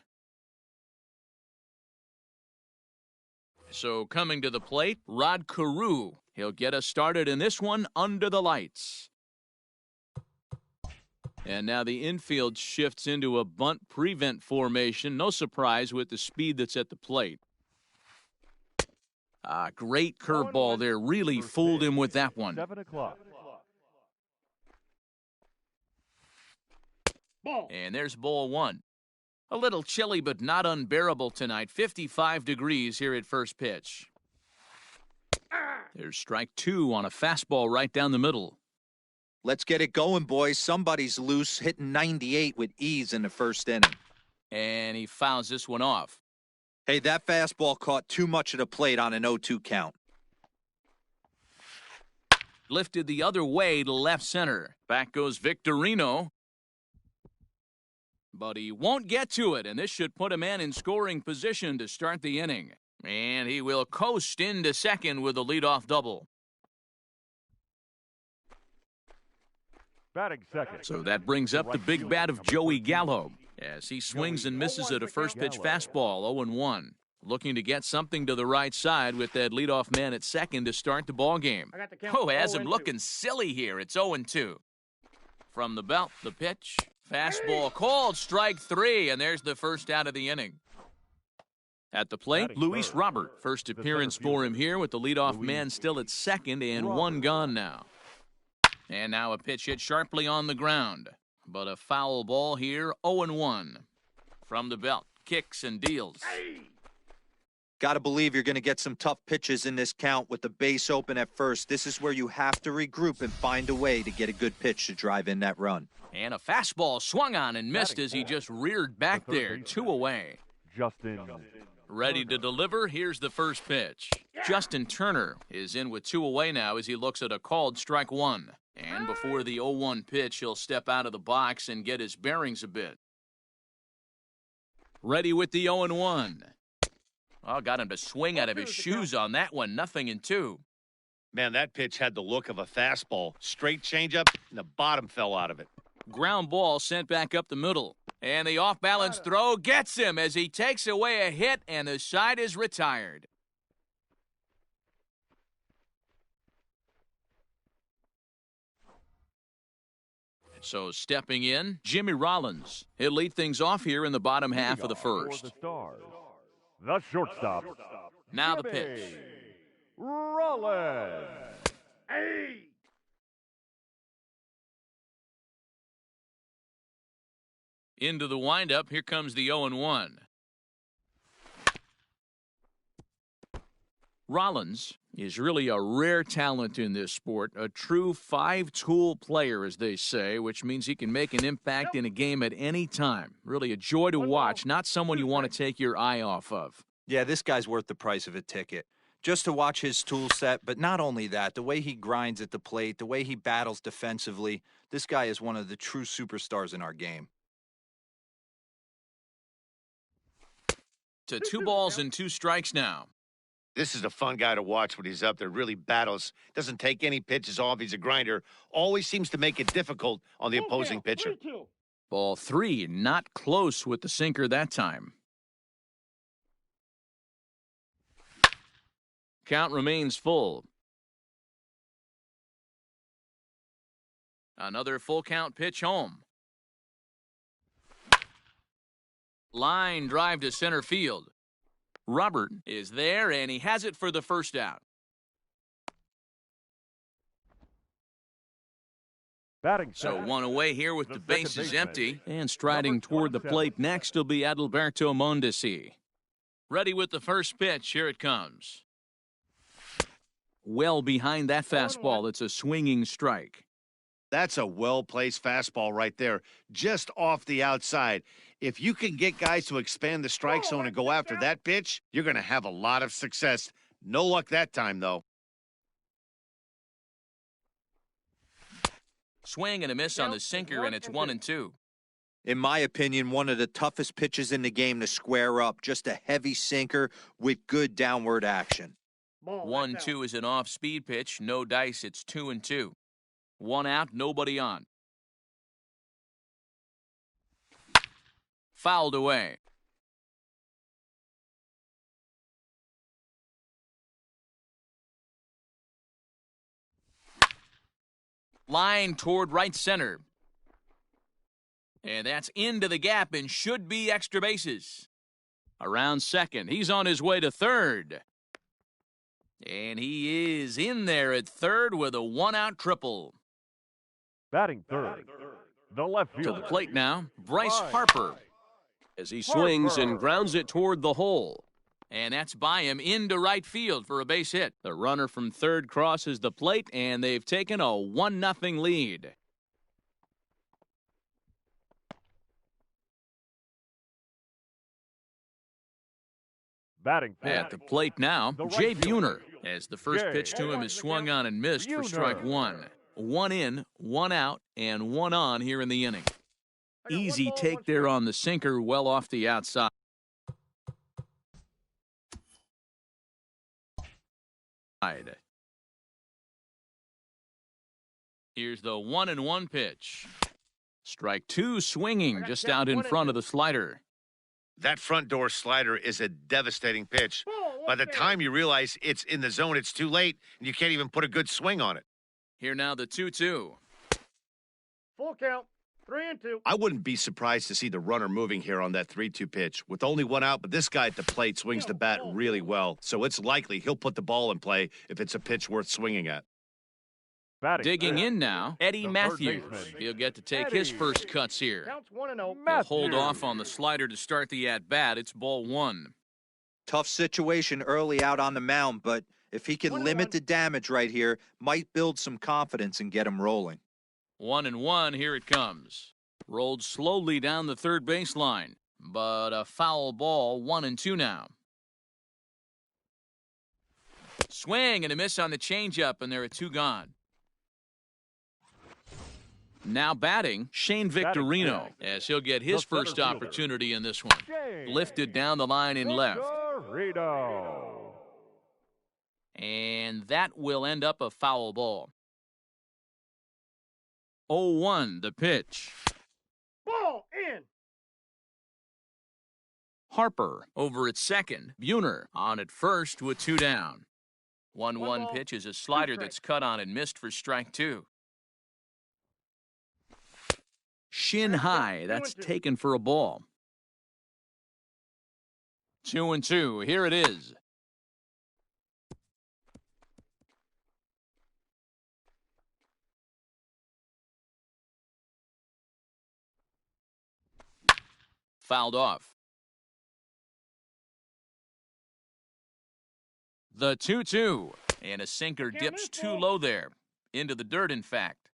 S1: So coming to the plate, Rod Carew. He'll get us started in this one under the lights. And now the infield shifts into a bunt prevent formation. No surprise with the speed that's at the plate. Great curveball there. Really fooled him with that one.
S2: 7 o'clock.
S1: And there's ball one. A little chilly but not unbearable tonight. 55 degrees here at first pitch. There's strike two on a fastball right down the middle.
S3: Let's get it going, boys. Somebody's loose, hitting 98 with ease in the first inning.
S1: And he fouls this one off.
S3: Hey, that fastball caught too much of the plate on an 0-2 count.
S1: Lifted the other way to left center. Back goes Victorino. But he won't get to it, and this should put a man in scoring position to start the inning. And he will coast into second with a leadoff double.
S2: Batting second.
S1: So that brings up the big bat of Joey Gallo as he swings and misses at a first pitch fastball, 0-1. Looking to get something to the right side with that leadoff man at second to start the ball game. Oh, has him looking silly here. It's 0-2. From the belt, the pitch. Fastball called, strike three, and there's the first out of the inning. At the plate, Luis Robert. First appearance for him here with the leadoff man still at second and one gone now. And now a pitch hit sharply on the ground. But a foul ball here, 0-1. From the belt, kicks and deals.
S3: Got to believe you're going to get some tough pitches in this count with the base open at first. This is where you have to regroup and find a way to get a good pitch to drive in that run.
S1: And a fastball swung on and missed as he just reared back there, 2 away.
S2: Justin.
S1: Ready to deliver, here's the first pitch. Justin Turner is in with 2 away now as he looks at a called strike one. And before the 0-1 pitch, he'll step out of the box and get his bearings a bit. Ready with the 0-1. Oh, got him to swing out of his shoes on that one. 0-2.
S4: Man, that pitch had the look of a fastball. Straight changeup, and the bottom fell out of it.
S1: Ground ball sent back up the middle. And the off-balance throw gets him as he takes away a hit, and the side is retired. So stepping in, Jimmy Rollins. He'll lead things off here in the bottom half of the first.
S2: For the Stars, the shortstop.
S1: Now the pitch.
S2: Rollins.
S1: Into the windup, here comes the 0-1. Rollins is really a rare talent in this sport, a true five-tool player, as they say, which means he can make an impact in a game at any time. Really a joy to watch, not someone you want to take your eye off of.
S3: Yeah, this guy's worth the price of a ticket. Just to watch his tool set, but not only that, the way he grinds at the plate, the way he battles defensively, this guy is one of the true superstars in our game.
S1: To 2 balls and 2 strikes now.
S4: This is a fun guy to watch when he's up there. Really battles. Doesn't take any pitches off. He's a grinder. Always seems to make it difficult on the opposing pitcher.
S1: Ball 3, not close with the sinker that time. Count remains full. Another full count pitch home. Line drive to center field. Robert is there, and he has it for the first out.
S2: Batting
S1: So
S2: second.
S1: 1 away here with the
S2: second
S1: bases
S2: baseman.
S1: empty. And striding
S2: Number
S1: toward the
S2: 27.
S1: plate next will be Adalberto Mondesi. Ready with the first pitch. Here it comes. Well behind that fastball. It's a swinging strike.
S4: That's a well-placed fastball right there, just off the outside. If you can get guys to expand the strike zone and go after that pitch, you're going to have a lot of success. No luck that time, though.
S1: Swing and a miss on the sinker, and it's 1-2.
S3: In my opinion, one of the toughest pitches in the game to square up. Just a heavy sinker with good downward action.
S1: 1-2 is an off-speed pitch. No dice. It's 2-2. 1 out, nobody on. Fouled away. Line toward right center. And that's into the gap and should be extra bases. Around second. He's on his way to third. And he is in there at third with a 1-out triple.
S2: Batting third, the left
S1: To
S2: fielder.
S1: the plate now, Bryce Harper.
S6: As he swings and grounds it toward the hole.
S1: And that's by him into right field for a base hit. The runner from third crosses the plate, and they've taken a 1-0 lead.
S2: Batting fifth,
S1: At the plate now,
S2: the right
S1: Jay
S2: fielder.
S1: Buhner, as the first
S2: Jay.
S1: pitch to him is swung on and missed for strike
S2: Buhner.
S1: 1. 1 in, 1 out, and 1 on here in the inning. Easy take there on the sinker, well off the outside. Here's the 1-1 pitch. Strike 2 swinging just out in front of the slider.
S4: That front door slider is a devastating pitch. By the time you realize it's in the zone, it's too late, and you can't even put a good swing on it.
S1: Here now the 2-2.
S5: Full count. 3-2.
S4: I wouldn't be surprised to see the runner moving here on that 3-2 pitch. With only 1 out, but this guy at the plate swings the bat really well, so it's likely he'll put the ball in play if it's a pitch worth swinging at.
S2: Batting
S1: Digging
S2: fifth,
S1: in now, Eddie
S2: the third
S1: Matthews.
S2: baseman.
S1: He'll get to take his
S2: Eddie.
S1: first cuts here.
S5: Counts 1-0.
S1: He'll hold off on the slider to start the at-bat. It's ball 1.
S3: Tough situation early out on the mound, but if he can limit the damage right here, might build some confidence and get him rolling.
S1: 1-1, here it comes. Rolled slowly down the third baseline, but a foul ball, 1-2 now. Swing and a miss on the changeup, and there are 2 gone. Now batting, Shane Victorino, as he'll get his
S2: The center
S1: first
S2: fielder.
S1: opportunity in this one.
S2: Jay
S1: Lifted down the line in left.
S2: Victorino.
S1: And that will end up a foul ball. 0-1, the pitch.
S5: Ball in.
S1: Harper over at second. Buhner on at first with 2 down. 1-1 pitch is a slider that's cut on and missed for strike 2. Shin high, that's taken for a ball. 2-2, here it is. Fouled off. The 2-2, and a sinker dips too low there. Into the dirt, in fact.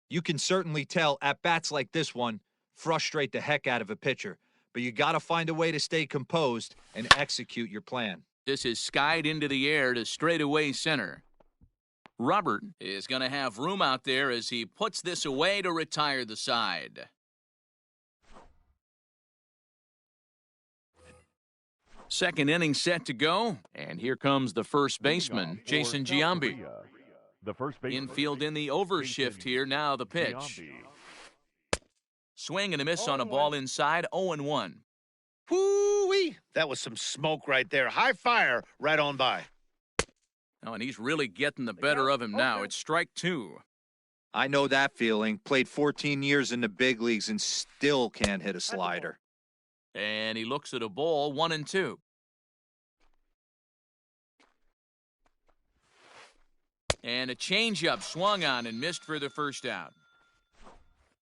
S3: You can certainly tell at bats like this one frustrate the heck out of a pitcher, but you got to find a way to stay composed and execute your plan.
S1: This is skied into the air to straightaway center. Robert is going to have room out there as he puts this away to retire the side. Second inning set to go, and here comes the first baseman, Jason Giambi.
S2: The first baseman.
S1: Infield in the overshift here, now the pitch.
S2: Giambi.
S1: Swing and a miss on a ball inside, 0-1.
S4: Whoo-wee! That was some smoke right there. High fire right on by.
S1: Oh, and he's really getting the better of him now. It's strike 2.
S3: I know that feeling. Played 14 years in the big leagues and still can't hit a slider.
S1: And he looks at a ball, 1-2. And a changeup swung on and missed for the first out.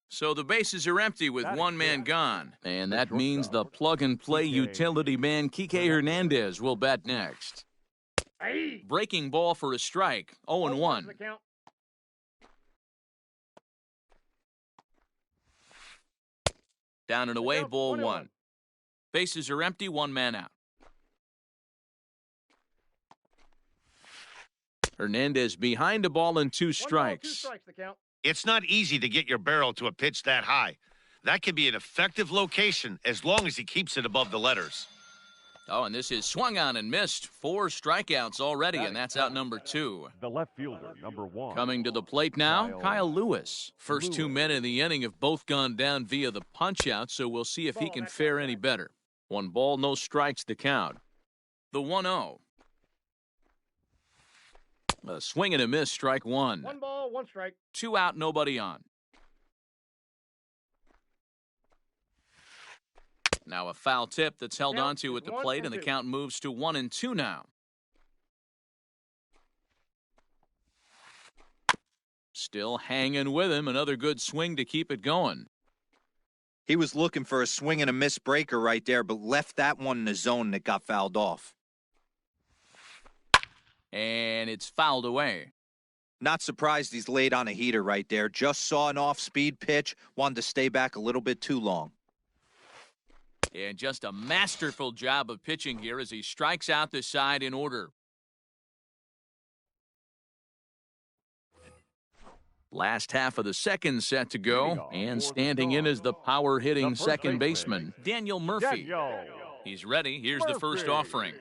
S1: So the bases are empty with 1 man gone. And that means the plug-and-play utility man, Kike Hernandez, will bat next. Breaking ball for a strike, 0-1. Down and away, ball 1. Bases are empty, 1 man out. Hernandez behind the ball and 2 strikes.
S4: It's not easy to get your barrel to a pitch that high. That could be an effective location as long as he keeps it above the letters.
S1: Oh, and this is swung on and missed. 4 strikeouts already, and that's out number 2.
S2: The left fielder, number 1.
S1: Coming to the plate now, Kyle Lewis. First 2 men in the inning have both gone down via the punch-out, so we'll see if he can fare any better. 1 ball, no strikes to count. The 1-0. A swing and a miss, strike 1.
S5: 1 ball, 1 strike.
S1: 2 out, nobody on. Now a foul tip that's held onto at the plate, and the count moves to 1-2 now. Still hanging with him. Another good swing to keep it going.
S3: He was looking for a swing and a miss breaker right there, but left that one in the zone that got fouled off.
S1: And it's fouled away.
S3: Not surprised he's laid on a heater right there. Just saw an off-speed pitch, wanted to stay back a little bit too long.
S1: And just a masterful job of pitching here as he strikes out the side in order. Last half of the second set to go, and standing in is the power-hitting second baseman, Daniel Murphy. He's ready. Here's the first offering.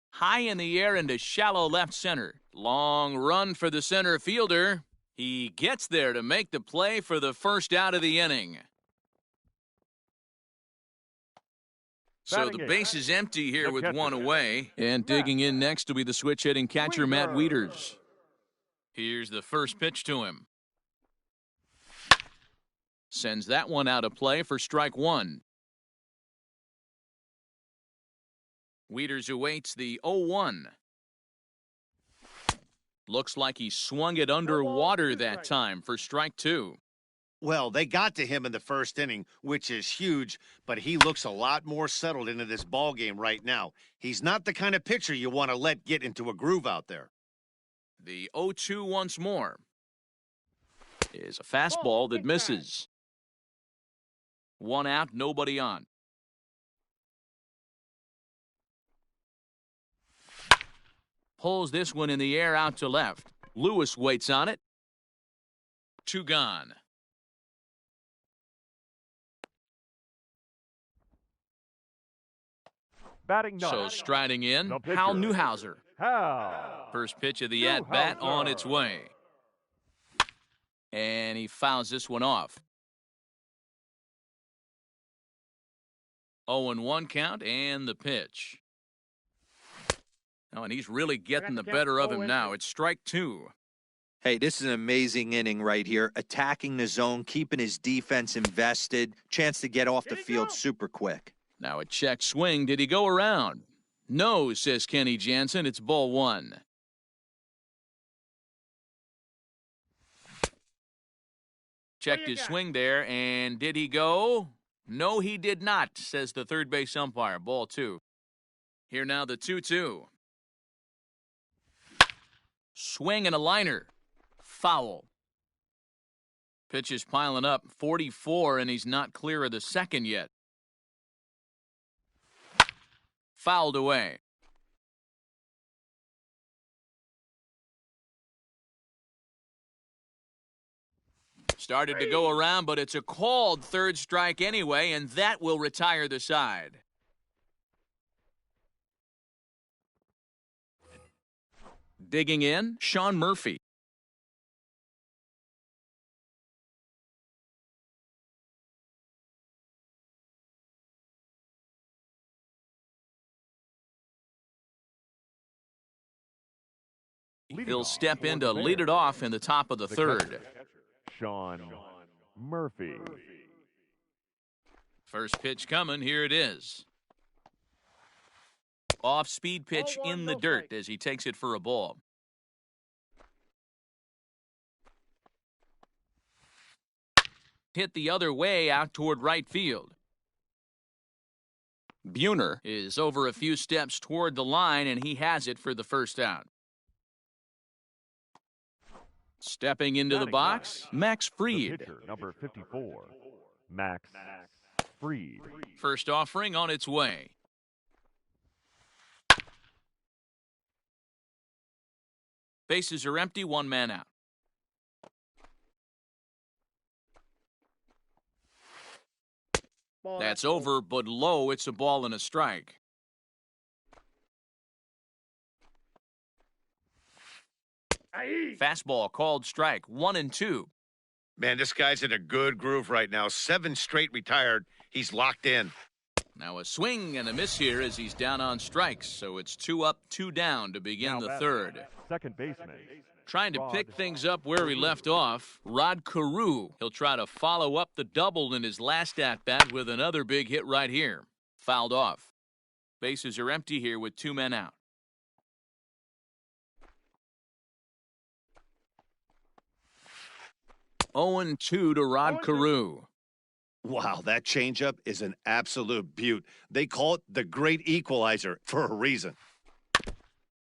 S1: High in the air into shallow left center. Long run for the center fielder. He gets there to make the play for the first out of the inning. So the base is empty here with 1 away. And digging in next will be the switch-hitting catcher, Matt Wieters. Here's the first pitch to him. Sends that one out of play for strike 1. Wieters awaits the 0-1. Looks like he swung it underwater that time for strike 2.
S4: Well, they got to him in the first inning, which is huge, but he looks a lot more settled into this ball game right now. He's not the kind of pitcher you want to let get into a groove out there.
S1: The 0-2 once more is a fastball that misses. 1 out, nobody on. Pulls this one in the air out to left. Lewis waits on it. 2 gone.
S2: Batting
S1: So
S2: ninth.
S1: striding in,
S2: The pitcher.
S1: Hal Newhouser.
S2: Hal.
S1: First pitch of the at-bat on its way. And he fouls this one off. 0-1 count and the pitch. Oh, and he's really getting the better of him now. It's strike 2.
S3: Hey, this is an amazing inning right here. Attacking the zone, keeping his defense invested. Chance to get off the field super quick.
S1: Now a check swing. Did he go around? No, says Kenny Jansen. It's ball 1. Checked his swing there, and did he go? No, he did not, says the third base umpire. Ball 2. Here now the 2-2. Swing and a liner. Foul. Pitch is piling up. 44, and he's not clear of the second yet. Fouled away. Started to go around, but it's a called third strike anyway, and that will retire the side. Digging in, Sean Murphy. He'll step in to lead it off in the top of the third.
S2: Sean Murphy.
S1: First pitch coming. Here it is. Off-speed pitch in the dirt as he takes it for a ball. Hit the other way out toward right field. Buhner is over a few steps toward the line, and he has it for the first out. Stepping into the box, Max Fried.
S2: Pitcher, number 54, Max Fried.
S1: First offering on its way. Bases are empty, 1 man out. That's over, but low. It's a ball and a strike. Fastball called strike, 1-2.
S4: Man, this guy's in a good groove right now. 7 straight retired. He's locked in.
S1: Now a swing and a miss here as he's down on strikes. So it's 2 up, 2 down to begin the third.
S2: Second baseman.
S1: Trying to pick things up where he left off, Rod Carew. He'll try to follow up the double in his last at-bat with another big hit right here. Fouled off. Bases are empty here with 2 men out. Oh, 0-2 to Rod Carew.
S4: Wow, that changeup is an absolute beaut. They call it the great equalizer for a reason.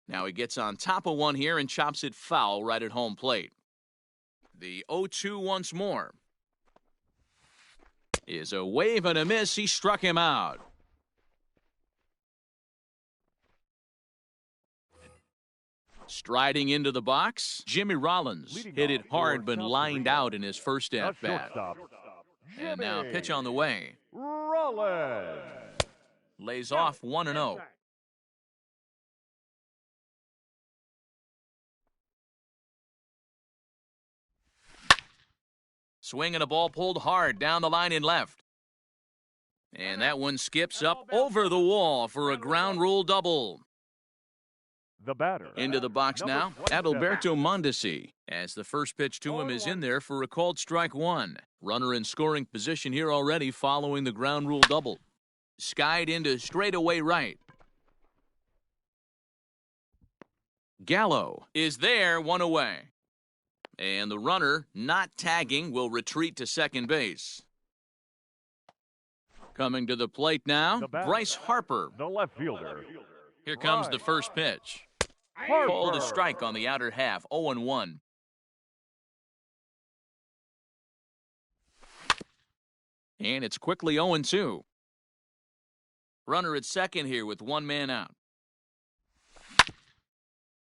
S1: Now he gets on top of one here and chops it foul right at home plate. The 0-2 once more. Is a wave and a miss. He struck him out. Striding into the box, Jimmy Rollins hit it hard but lined out in his first at-bat. And now pitch on the way.
S2: Rollins.
S1: Lays off 1-0. Swing and a ball pulled hard down the line and left. And that one skips up over the wall for a ground rule double.
S2: The batter.
S1: Into the box now, Adalberto Mondesi, as the first pitch to him is in there for a called strike 1. Runner in scoring position here already following the ground rule double. Skied into straightaway right. Gallo is there, 1 away. And the runner, not tagging, will retreat to second base. Coming to the plate now, Bryce Harper.
S2: The left fielder.
S1: Here comes the first pitch. Called a strike on the outer half, 0-1. And it's quickly 0-2. Runner at second here with 1 man out.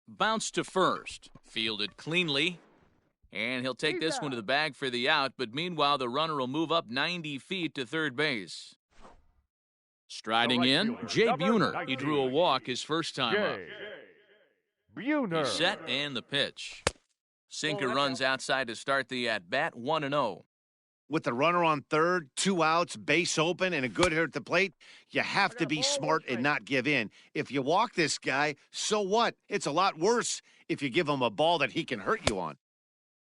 S1: Bounce to first. Fielded cleanly. And he'll take this one to the bag for the out, but meanwhile the runner will move up 90 feet to third base. Striding in, Jay Buhner. He drew a walk his first time up.
S2: Buhner.
S1: He's set and the pitch. Sinker runs outside to start the at-bat, 1-0.
S4: With the runner on third, 2 outs, base open, and a good hit at the plate, you have to be smart and not give in. If you walk this guy, so what? It's a lot worse if you give him a ball that he can hurt you on.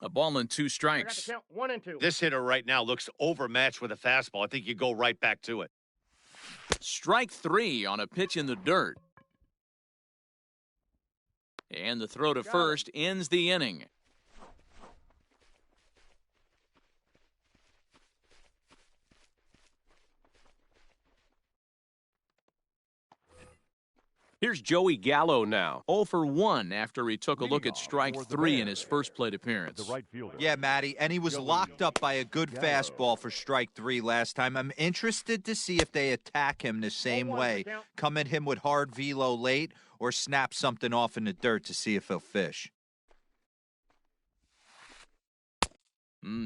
S1: A ball and 2 strikes.
S5: 1-2.
S4: This hitter right now looks overmatched with a fastball. I think you go right back to it.
S1: Strike 3 on a pitch in the dirt. And the throw to first ends the inning. Here's Joey Gallo now, 0 for 1 after he took a look at strike 3 in his first plate appearance.
S3: Yeah, Matty, and he was locked up by a good fastball for strike 3 last time. I'm interested to see if they attack him the same way. Come at him with hard velo late or snap something off in the dirt to see if he'll fish.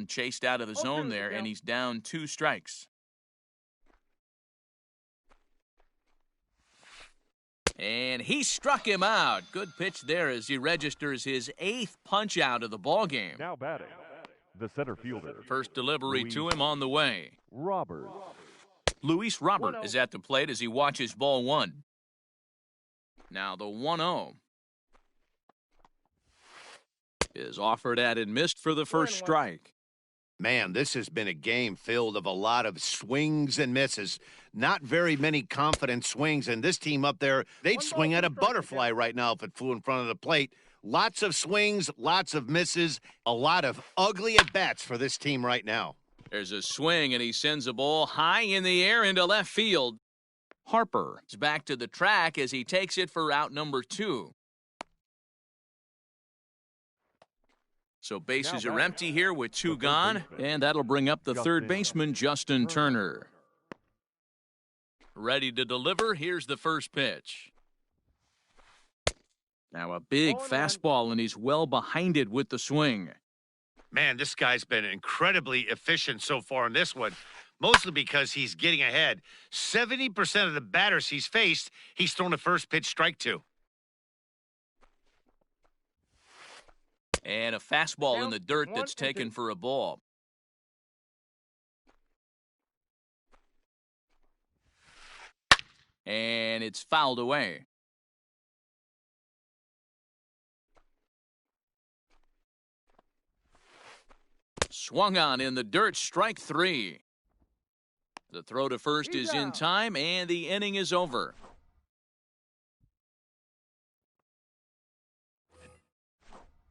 S1: Chased out of the zone there, and he's down 2 strikes. And he struck him out. Good pitch there as he registers his 8th punch out of the ballgame.
S2: Now batting, the center fielder.
S1: First delivery to him on the way.
S2: Robert.
S1: Luis Robert is at the plate as he watches ball 1. Now the 1-0 is offered at and missed for the first strike.
S4: Man, this has been a game filled of a lot of swings and misses. Not very many confident swings, and this team up there, they'd swing at a butterfly right now if it flew in front of the plate. Lots of swings, lots of misses, a lot of ugly at-bats for this team right now.
S1: There's a swing, and he sends a ball high in the air into left field. Harper is back to the track as he takes it for out number 2. So bases are empty here with 2 gone, and that'll bring up the third baseman, Justin Turner. Ready to deliver, here's the first pitch. Now a big fastball, and he's well behind it with the swing.
S4: Man, this guy's been incredibly efficient so far in this one. mostly because he's getting ahead. 70% of the batters he's faced, he's thrown a first pitch strike to.
S1: And a fastball in the dirt that's taken for a ball. And it's fouled away. Swung on in the dirt, strike 3. The throw to first is in time, and the inning is over.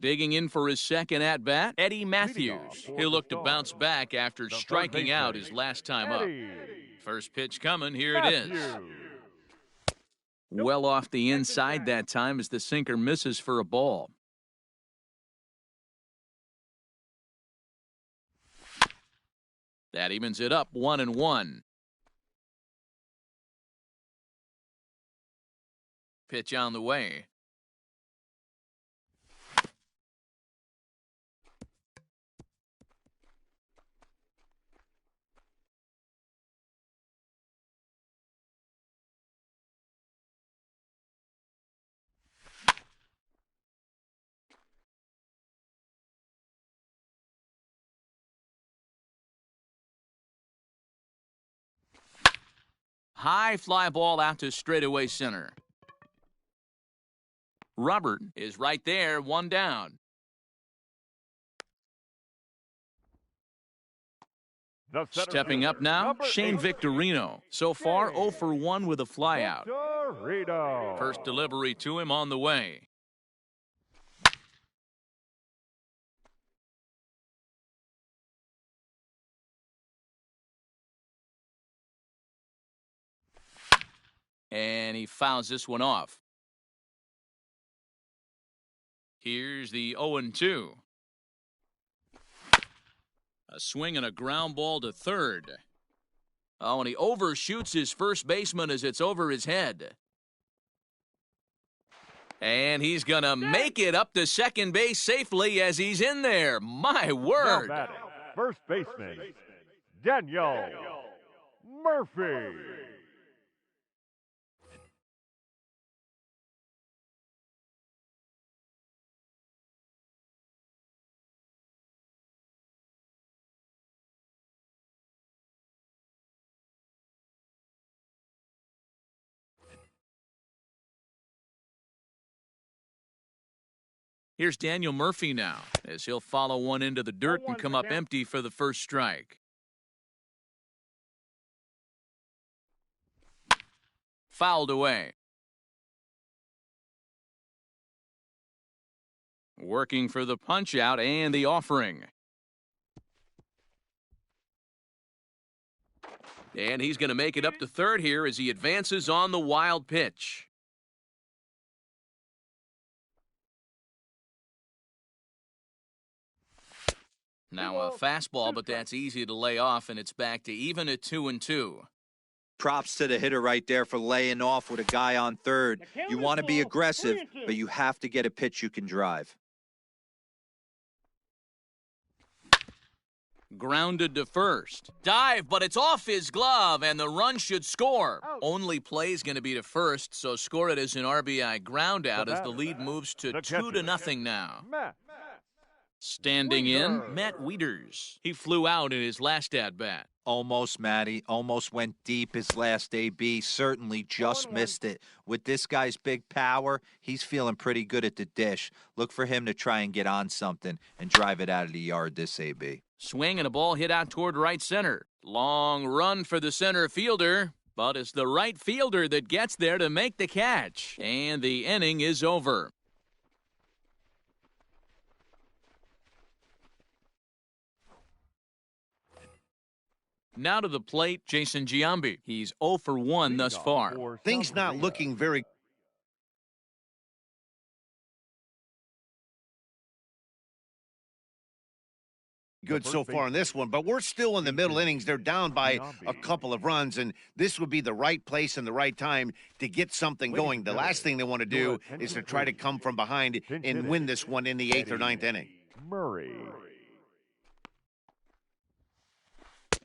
S1: Digging in for his second at-bat, Eddie Matthews. He'll look to bounce back after striking out his last time up. First pitch coming, here it is. Well off the inside that time as the sinker misses for a ball. That evens it up 1-1. Pitch on the way. High fly ball out to straightaway center. Robert is right there, one down. Stepping up now, Shane Victorino. So far, 0 for 1 with a flyout. First delivery to him on the way. And he fouls this one off. Here's the 0-2. A swing and a ground ball to third. Oh, and he overshoots his first baseman as it's over his head. And he's going to make it up to second base safely as he's in there. My word.
S2: Now batting, first baseman, Daniel Murphy.
S1: Here's Daniel Murphy now, as he'll follow one into the dirt and come up empty for the first strike. Fouled away. Working for the punch-out and the offering. And he's going to make it up to third here as he advances on the wild pitch. Now a fastball, but that's easy to lay off, and it's back to even at 2-2.
S3: Props to the hitter right there for laying off with a guy on third. You want to be aggressive, but you have to get a pitch you can drive.
S1: Grounded to first. Dive, but it's off his glove, and the run should score. Only play is going to be to first, so score it as an RBI ground out as the lead moves to 2-0 now. Standing in, Matt Wieters. He flew out in his last at-bat.
S3: Almost, Matty. Almost went deep his last AB. Certainly just missed it. With this guy's big power, he's feeling pretty good at the dish. Look for him to try and get on something and drive it out of the yard this AB.
S1: Swing and a ball hit out toward right center. Long run for the center fielder, but it's the right fielder that gets there to make the catch. And the inning is over. Now to the plate, Jason Giambi. He's 0 for 1 thus far.
S4: Things not looking very good so far in this one, but we're still in the middle innings. They're down by a couple of runs, and this would be the right place and the right time to get something going. The last thing they want to do is to try to come from behind and win this one in the 8th or 9th inning.
S2: Murray.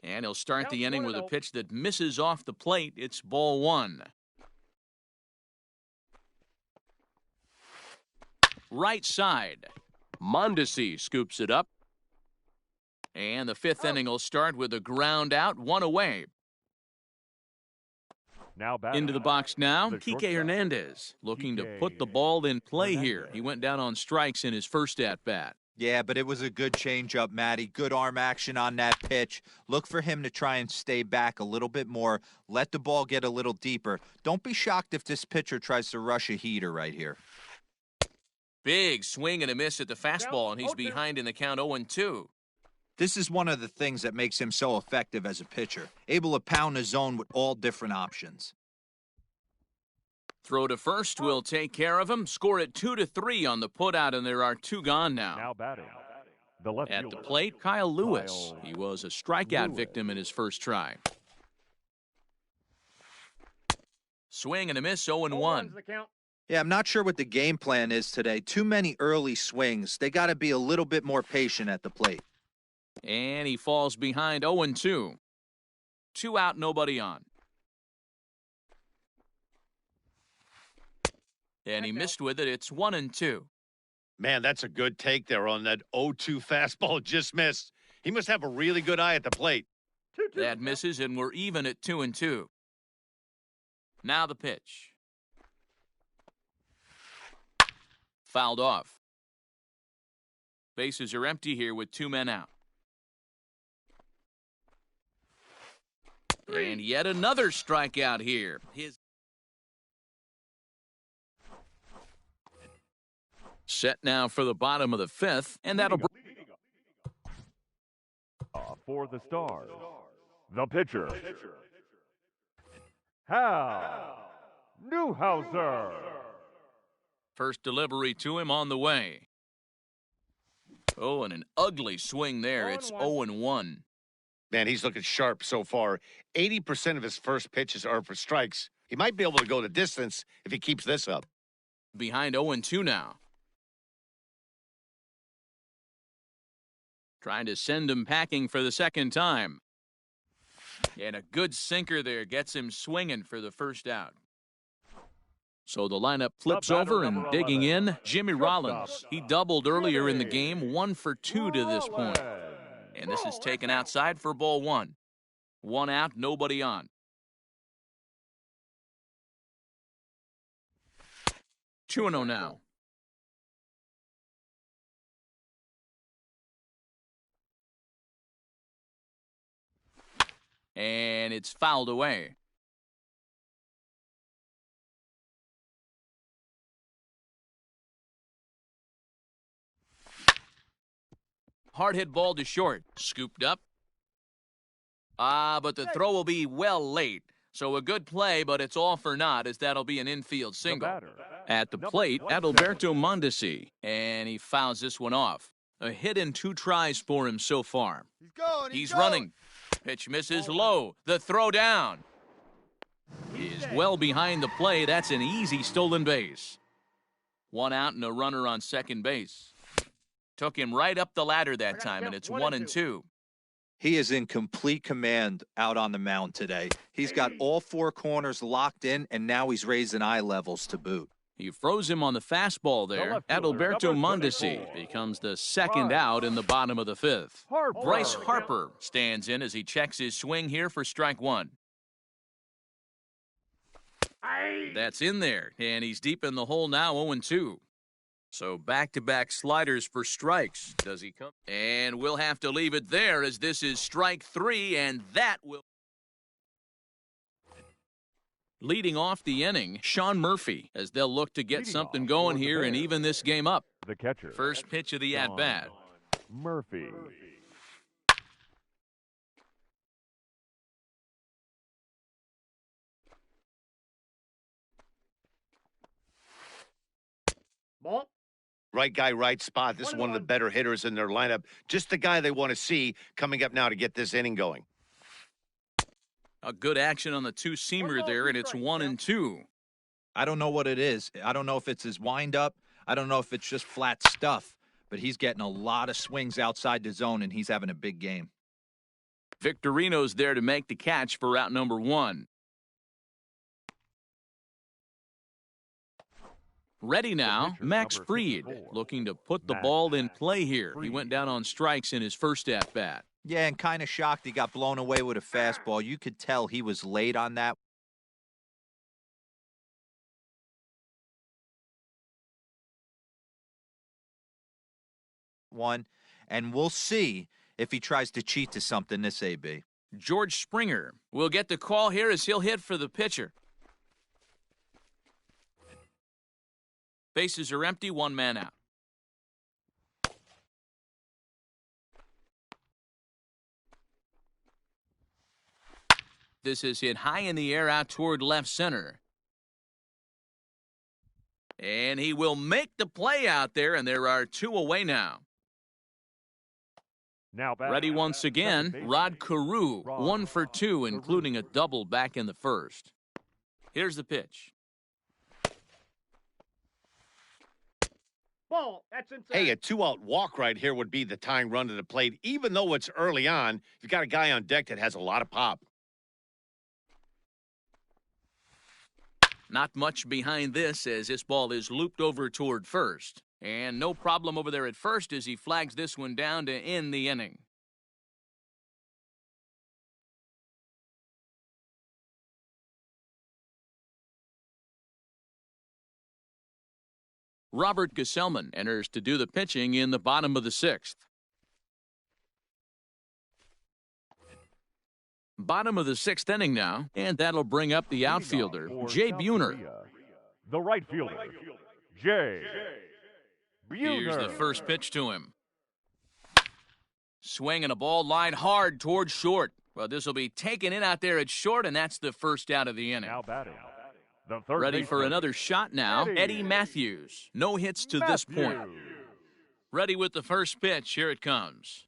S1: And he'll start the inning with a pitch that misses off the plate. It's ball one. Right side. Mondesi scoops it up. And the fifth inning will start with a ground out, one away.
S2: Now back
S1: Into the box now,
S2: the
S1: Kike
S2: shortstop.
S1: Hernandez looking to put the ball in play here. He went down on strikes in his first at-bat.
S3: Yeah, but it was a good changeup, Matty. Good arm action on that pitch. Look for him to try and stay back a little bit more. Let the ball get a little deeper. Don't be shocked if this pitcher tries to rush a heater right here.
S1: Big swing and a miss at the fastball, and he's behind in the count 0-2.
S3: This is one of the things that makes him so effective as a pitcher, able to pound the zone with all different options.
S1: Throw to first will take care of him. Score it 2-3 on the putout, and there are two gone now.
S2: Now batting. The left
S1: At the
S2: fielder.
S1: plate, Kyle Lewis.
S2: Kyle
S1: He was a strikeout
S2: Lewis.
S1: victim in his first try. Swing and a miss, 0-1.
S3: Yeah, I'm not sure what the game plan is today. Too many early swings. They got to be a little bit more patient at the plate.
S1: And he falls behind 0-2. 2 out, nobody on. And he missed with it. It's 1-2.
S4: Man, that's a good take there on that 0-2 fastball just missed. He must have a really good eye at the plate.
S1: That misses, and we're even at 2-2. Now the pitch. Fouled off. Bases are empty here with 2 men out. And yet another strikeout here. Set now for the bottom of the 5th, and that'll bring
S2: For the Stars, the pitcher, Hal Newhouser.
S1: first delivery to him on the way. Oh, and an ugly swing there. It's 0-1.
S4: Man, he's looking sharp so far. 80% of his first pitches are for strikes. He might be able to go the distance if he keeps this up.
S1: Behind 0-2 now. Trying to send him packing for the second time. And a good sinker there gets him swinging for the first out. So the lineup flips over, and digging in, Jimmy Rollins. He doubled earlier in the game, 1 for 2 to this point. And this is taken outside for ball 1. 1 out, nobody on. 2-0 now. And it's fouled away. Hard hit ball to short. Scooped up. But the throw will be well late. So a good play, but it's all for naught, as that'll be an infield single. At the plate, Adalberto Mondesi. And he fouls this one off. A hit in 2 tries for him so far. He's running. Pitch misses low. The throw down is well behind the play. That's an easy stolen base. 1 out and a runner on second base. Took him right up the ladder that time, and it's 1-2.
S3: He is in complete command out on the mound today. He's got all 4 corners locked in, and now he's raising eye levels to boot.
S1: He froze him on the fastball there. Adalberto Mondesi becomes the second out in the bottom of the 5th. Bryce Harper stands in as he checks his swing here for strike 1. That's in there, and he's deep in the hole now, 0-2. So back-to-back sliders for strikes. Does he come? And we'll have to leave it there, as this is strike 3, and that will... Leading off the inning, Sean Murphy, as they'll look to get something going here and even this game up.
S2: The catcher.
S1: First pitch of the at-bat.
S2: Murphy.
S5: Ball.
S4: Right guy, right spot. This is one of the better hitters in their lineup. Just the guy they want to see coming up now to get this inning going.
S1: A good action on the 2-seamer there, and it's 1-2.
S3: I don't know what it is. I don't know if it's his windup. I don't know if it's just flat stuff. But he's getting a lot of swings outside the zone, and he's having a big game.
S1: Victorino's there to make the catch for out number 1. Ready now, Max Fried, looking to put the ball in play here. He went down on strikes in his first at-bat.
S3: Yeah, and kind of shocked he got blown away with a fastball. You could tell he was late on that. One, and we'll see if he tries to cheat to something this AB.
S1: George Springer will get the call here as he'll hit for the pitcher. Bases are empty, 1 man out. This is hit high in the air out toward left center. And he will make the play out there, and there are 2 away now.
S2: Now
S1: ready once again, Rod Carew, 1 for 2, including a double back in the first. Here's the pitch.
S5: Ball. That's inside.
S4: Hey, a 2-out walk right here would be the tying run to the plate. Even though it's early on, you've got a guy on deck that has a lot of pop.
S1: Not much behind this as this ball is looped over toward first. And no problem over there at first as he flags this one down to end the inning. Robert Gesellman enters to do the pitching in the bottom of the 6th. Bottom of the 6th inning now, and that'll bring up the outfielder, Jay Buhner.
S2: The right fielder, Jay Buhner.
S1: Here's the first pitch to him. Swinging a ball line hard towards short. Well, this will be taken in out there at short, and that's the first out of the inning.
S2: Now batting, the third
S1: Ready for
S2: baseman,
S1: another shot now, Eddie Matthews. No hits to this point. Ready with the first pitch. Here it comes.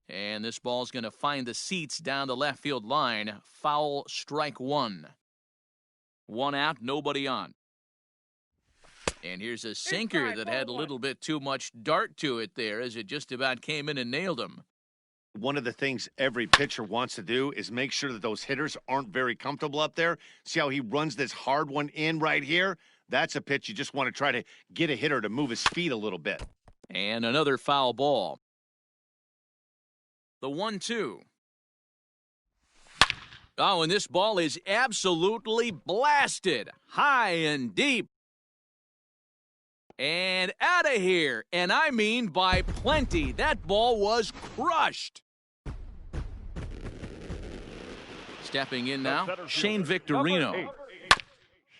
S1: And this ball's going to find the seats down the left field line. Foul, strike 1. 1 out, nobody on. And here's a sinker that had a little bit too much dart to it there as it just about came in and nailed him.
S4: One of the things every pitcher wants to do is make sure that those hitters aren't very comfortable up there. See how he runs this hard one in right here? That's a pitch you just want to try to get a hitter to move his feet a little bit.
S1: And another foul ball. The 1-2. Oh, and this ball is absolutely blasted. High and deep. And out of here. And I mean by plenty. That ball was crushed. Stepping in now, Shane Victorino.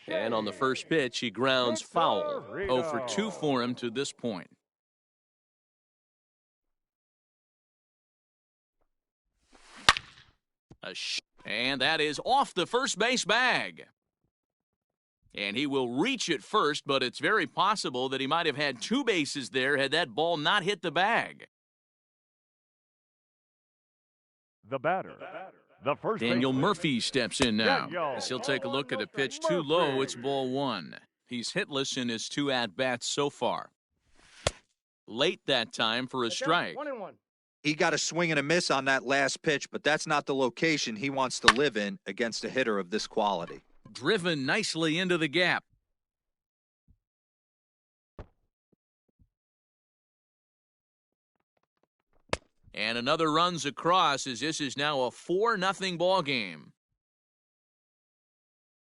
S1: And on the first pitch, he grounds foul. 0 for 2 for him to this point. And that is off the first base bag. And he will reach it first, but it's very possible that he might have had 2 bases there had that ball not hit the bag.
S2: The batter, the first
S1: Daniel
S2: baseman,
S1: Murphy steps in now. As he'll take a look at a pitch too low, it's ball 1. He's hitless in his 2 at-bats so far. Late that time for a strike.
S5: 1-1.
S3: He got a swing and a miss on that last pitch, but that's not the location he wants to live in against a hitter of this quality.
S1: Driven nicely into the gap. And another runs across as this is now a 4-0 ball game.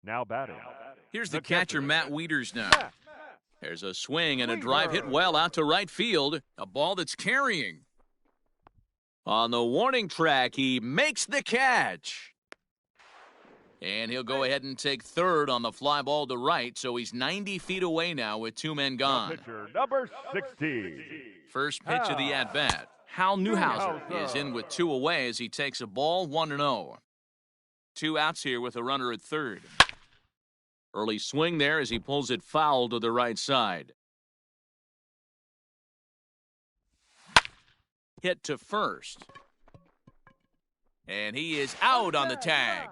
S2: Now batting.
S1: Here's the catcher, Matt Wieters now. There's a swing and a drive hit well out to right field. A ball that's carrying. On the warning track, he makes the catch. And he'll go ahead and take third on the fly ball to right, so he's 90 feet away now with 2 men gone.
S2: Pitcher number 16.
S1: First pitch of the at-bat. Hal Newhouser is in with 2 away as he takes a ball 1-0. 2 outs here with a runner at third. Early swing there as he pulls it foul to the right side. Hit to first. And he is out on the tag.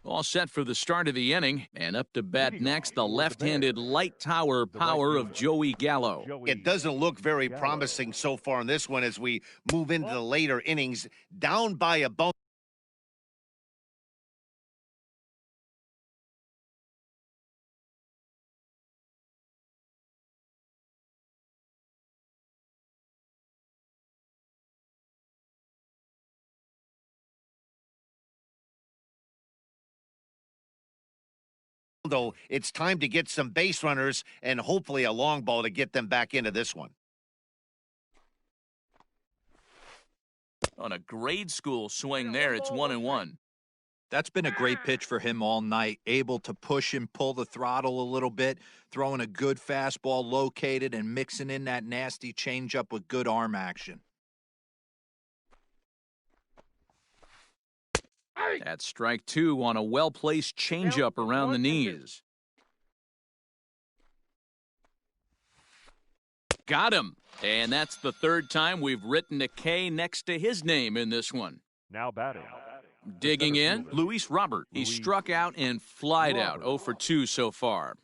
S1: All set for the start of the inning. And up to bat next, the left-handed light tower power of Joey Gallo.
S4: It doesn't look very promising so far in this one as we move into the later innings. Down by a bone. Though it's time to get some base runners and hopefully a long ball to get them back into this one.
S1: On a grade school swing there, it's 1-1.
S3: That's been a great pitch for him all night. Able to push and pull the throttle a little bit, throwing a good fastball located and mixing in that nasty changeup with good arm action.
S1: That's strike two on a well-placed changeup around the knees. Got him. And that's the third time we've written a K next to his name in this one.
S2: Now batting.
S1: Digging in, Luis Robert. He struck out and flied out. 0 for 2 so far.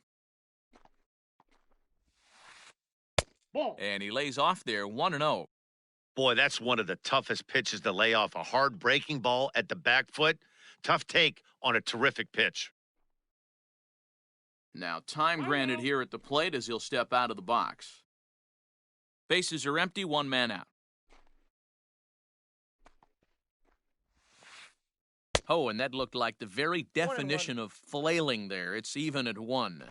S1: And he lays off there 1-0.
S4: Boy, that's one of the toughest pitches to lay off. A hard breaking ball at the back foot. Tough take on a terrific pitch.
S1: Now time granted here at the plate as he'll step out of the box. Bases are empty, one man out. Oh, and that looked like the very definition of flailing there. It's even at 1.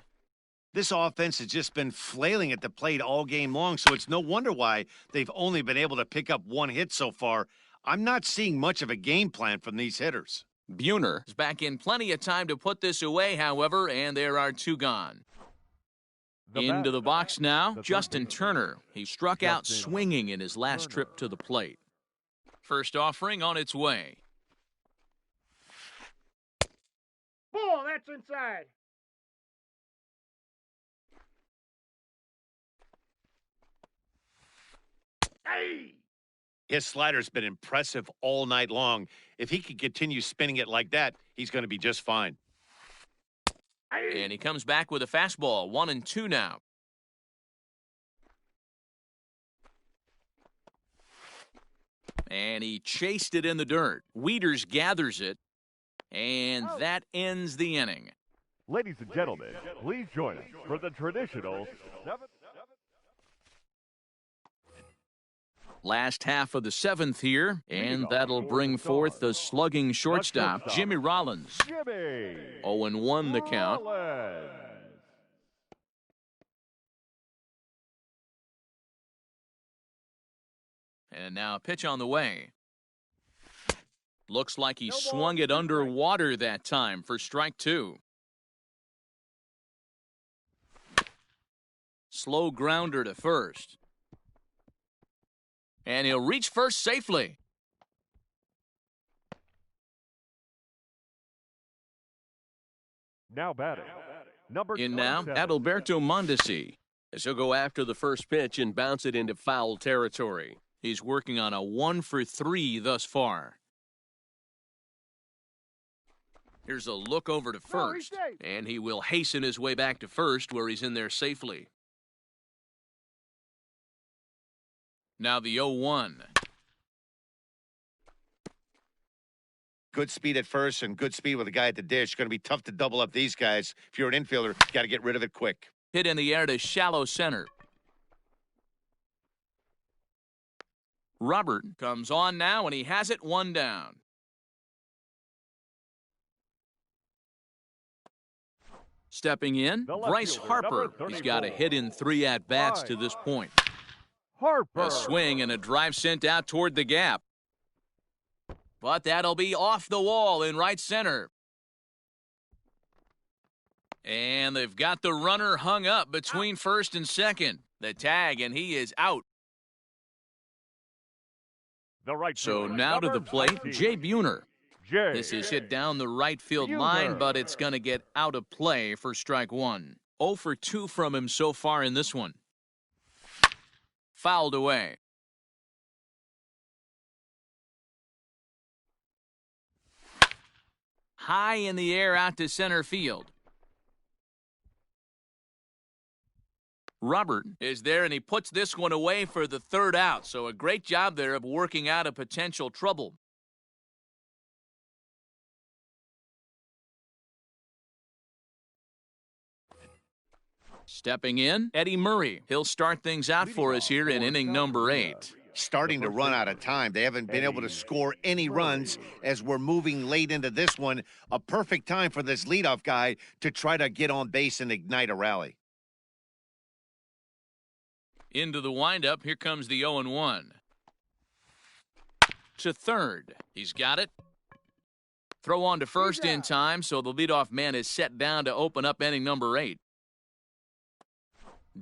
S4: This offense has just been flailing at the plate all game long, so it's no wonder why they've only been able to pick up 1 hit so far. I'm not seeing much of a game plan from these hitters.
S1: Buhner is back in plenty of time to put this away, however, and there are 2 gone. Into the box now, Justin Turner. He struck out swinging in his last trip to the plate. First offering on its way.
S5: Ball, that's inside.
S4: Hey! His slider's been impressive all night long. If he can continue spinning it like that, he's going to be just fine.
S1: And he comes back with a fastball, 1-2 now. And he chased it in the dirt. Wieters gathers it, and that ends the inning.
S2: Ladies and gentlemen, please join us for the traditional
S1: Last half of the 7th here, and that'll bring forth the slugging shortstop, Jimmy Rollins. 0-1 the count. And now a pitch on the way. Looks like he swung it underwater that time for strike 2. Slow grounder to first. And he'll reach first safely.
S2: Now batting. Number
S6: In now,
S2: 27.
S6: Adalberto Mondesi, as he'll go after the first pitch and bounce it into foul territory.
S1: He's working on a 1 for 3 thus far. Here's a look over to first, and he will hasten his way back to first where he's in there safely. Now the 0-1.
S4: Good speed at first and good speed with a guy at the dish. Going to be tough to double up these guys. If you're an infielder, got to get rid of it quick.
S1: Hit in the air to shallow center. Robert comes on now, and he has it 1 down. Stepping in, Bryce Harper. He's got a hit in 3 at-bats to this point.
S2: Harper.
S1: A swing and a drive sent out toward the gap. But that'll be off the wall in right center. And they've got the runner hung up between first and second. The tag, and he is out. So now to the plate, Jay Buhner. This is hit down the right field line, but it's going to get out of play for strike 1. 0 for 2 from him so far in this one. Fouled away. high in the air out to center field. Robert is there, and he puts this one away for the third out. So a great job there of working out a potential trouble. Stepping in, Eddie Murray. He'll start things out for us here in inning number 8.
S4: Starting to run out of time. They haven't been able to score any runs as we're moving late into this one. A perfect time for this leadoff guy to try to get on base and ignite a rally.
S1: Into the windup, here comes the 0-1. To third, he's got it. Throw on to first in time, so the leadoff man is set down to open up inning number 8.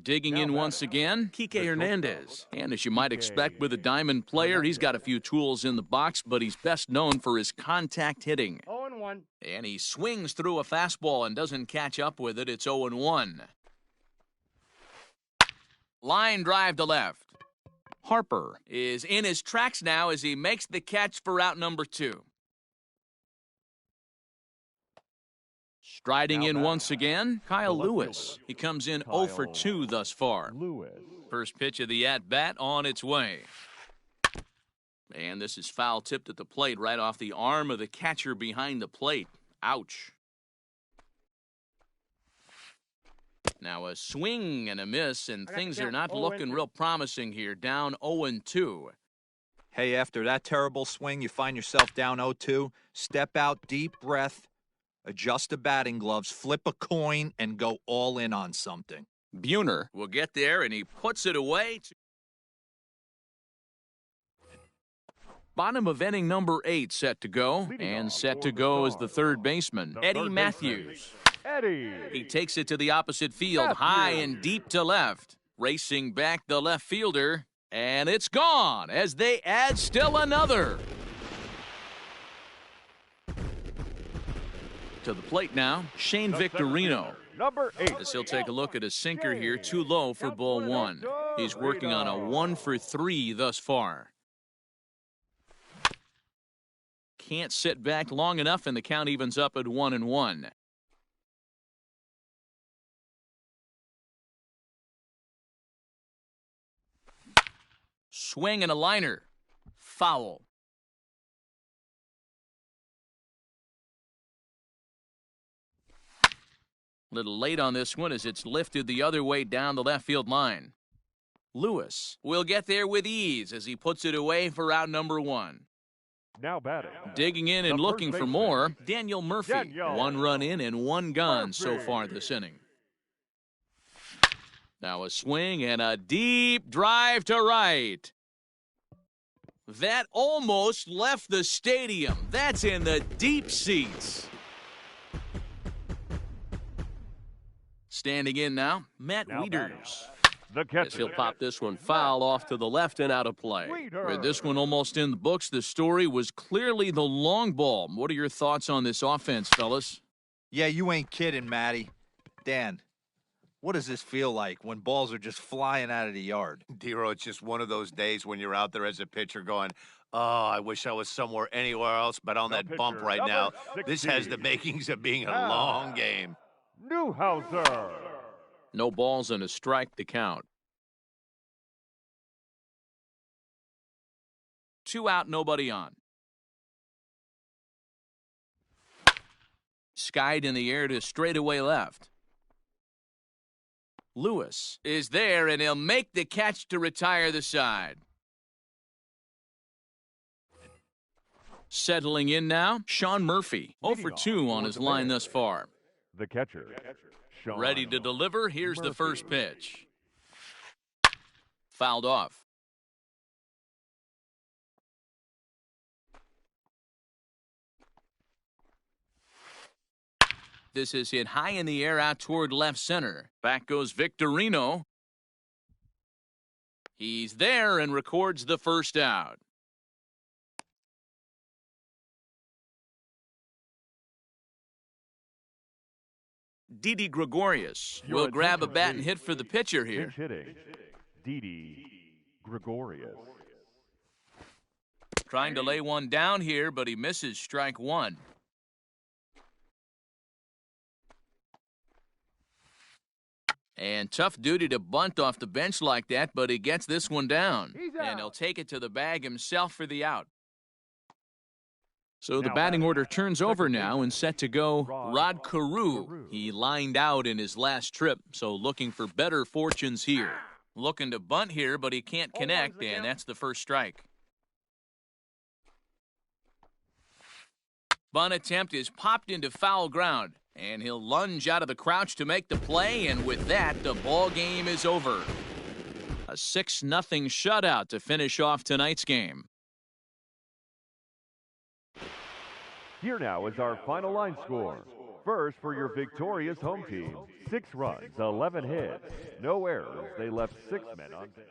S1: Digging in once again, Kike Hernandez. And as you might expect with a diamond player, he's got a few tools in the box, but he's best known for his contact hitting.
S5: 0-1.
S1: And he swings through a fastball and doesn't catch up with it. It's 0-1. Line drive to left. Harper is in his tracks now as he makes the catch for out number 2. Striding in once again, Kyle Lewis. He comes in 0 for 2 thus far. First pitch of the at-bat on its way. And this is foul tipped at the plate right off the arm of the catcher behind the plate. Ouch. Now a swing and a miss, and things are not looking real promising here. Down 0-2.
S3: Hey, after that terrible swing, you find yourself down 0-2. Step out, deep breath, adjust the batting gloves, flip a coin, and go all in on something.
S1: Buhner will get there, and he puts it away. Bottom of inning number 8 set to go, and set to go is the third baseman, Eddie Matthews. He takes it to the opposite field, high and deep to left. Racing back the left fielder, and it's gone as they add still another. To the plate now, Shane Victorino.
S2: Number 8.
S1: As he'll take a look at a sinker here, too low for ball 1. He's working on a 1 for 3 thus far. Can't sit back long enough, and the count evens up at 1-1. Swing and a liner. Foul. Little late on this one as it's lifted the other way down the left field line. Lewis will get there with ease as he puts it away for out number 1.
S2: Now batting.
S1: Digging in and looking for more, Daniel Murphy. 1 run in and 1 gone so far this inning. Now a swing and a deep drive to right. That almost left the stadium. That's in the deep seats. Standing in now, Matt Wieters.
S2: The catcher.
S1: As he'll pop this one foul off to the left and out of play. With this one almost in the books, the story was clearly the long ball. What are your thoughts on this offense, fellas?
S3: Yeah, you ain't kidding, Matty. Dan, what does this feel like when balls are just flying out of the yard?
S4: Dero, it's just one of those days when you're out there as a pitcher going, oh, I wish I was somewhere anywhere else but on that bump right now. This has the makings of being a long game.
S2: Newhouser.
S1: No balls and a strike to count. 2 out, nobody on. Skied in the air to straightaway left. Lewis is there, and he'll make the catch to retire the side. Settling in now, Sean Murphy. 0 for 2 on his line thus far.
S2: The catcher. Sean.
S1: Ready to deliver. Here's the first pitch. Fouled off. This is hit high in the air out toward left center. Back goes Victorino. He's there and records the first out. Didi Gregorius will grab a bat and hit for the pitcher here.
S2: Pinch hitting. Didi Gregorius.
S1: Trying to lay one down here, but he misses strike 1. And tough duty to bunt off the bench like that, but he gets this one down. And he'll take it to the bag himself for the out. So the batting order turns over now and set to go Rod Carew. He lined out in his last trip, so looking for better fortunes here. Looking to bunt here, but he can't connect, and that's the first strike. Bunt attempt is popped into foul ground, and he'll lunge out of the crouch to make the play, and with that, the ball game is over. A 6-0 shutout to finish off tonight's game.
S2: Here now is our final line score. First, for your victorious home team, 6 runs, 11 hits, no errors. They left 6 men on base.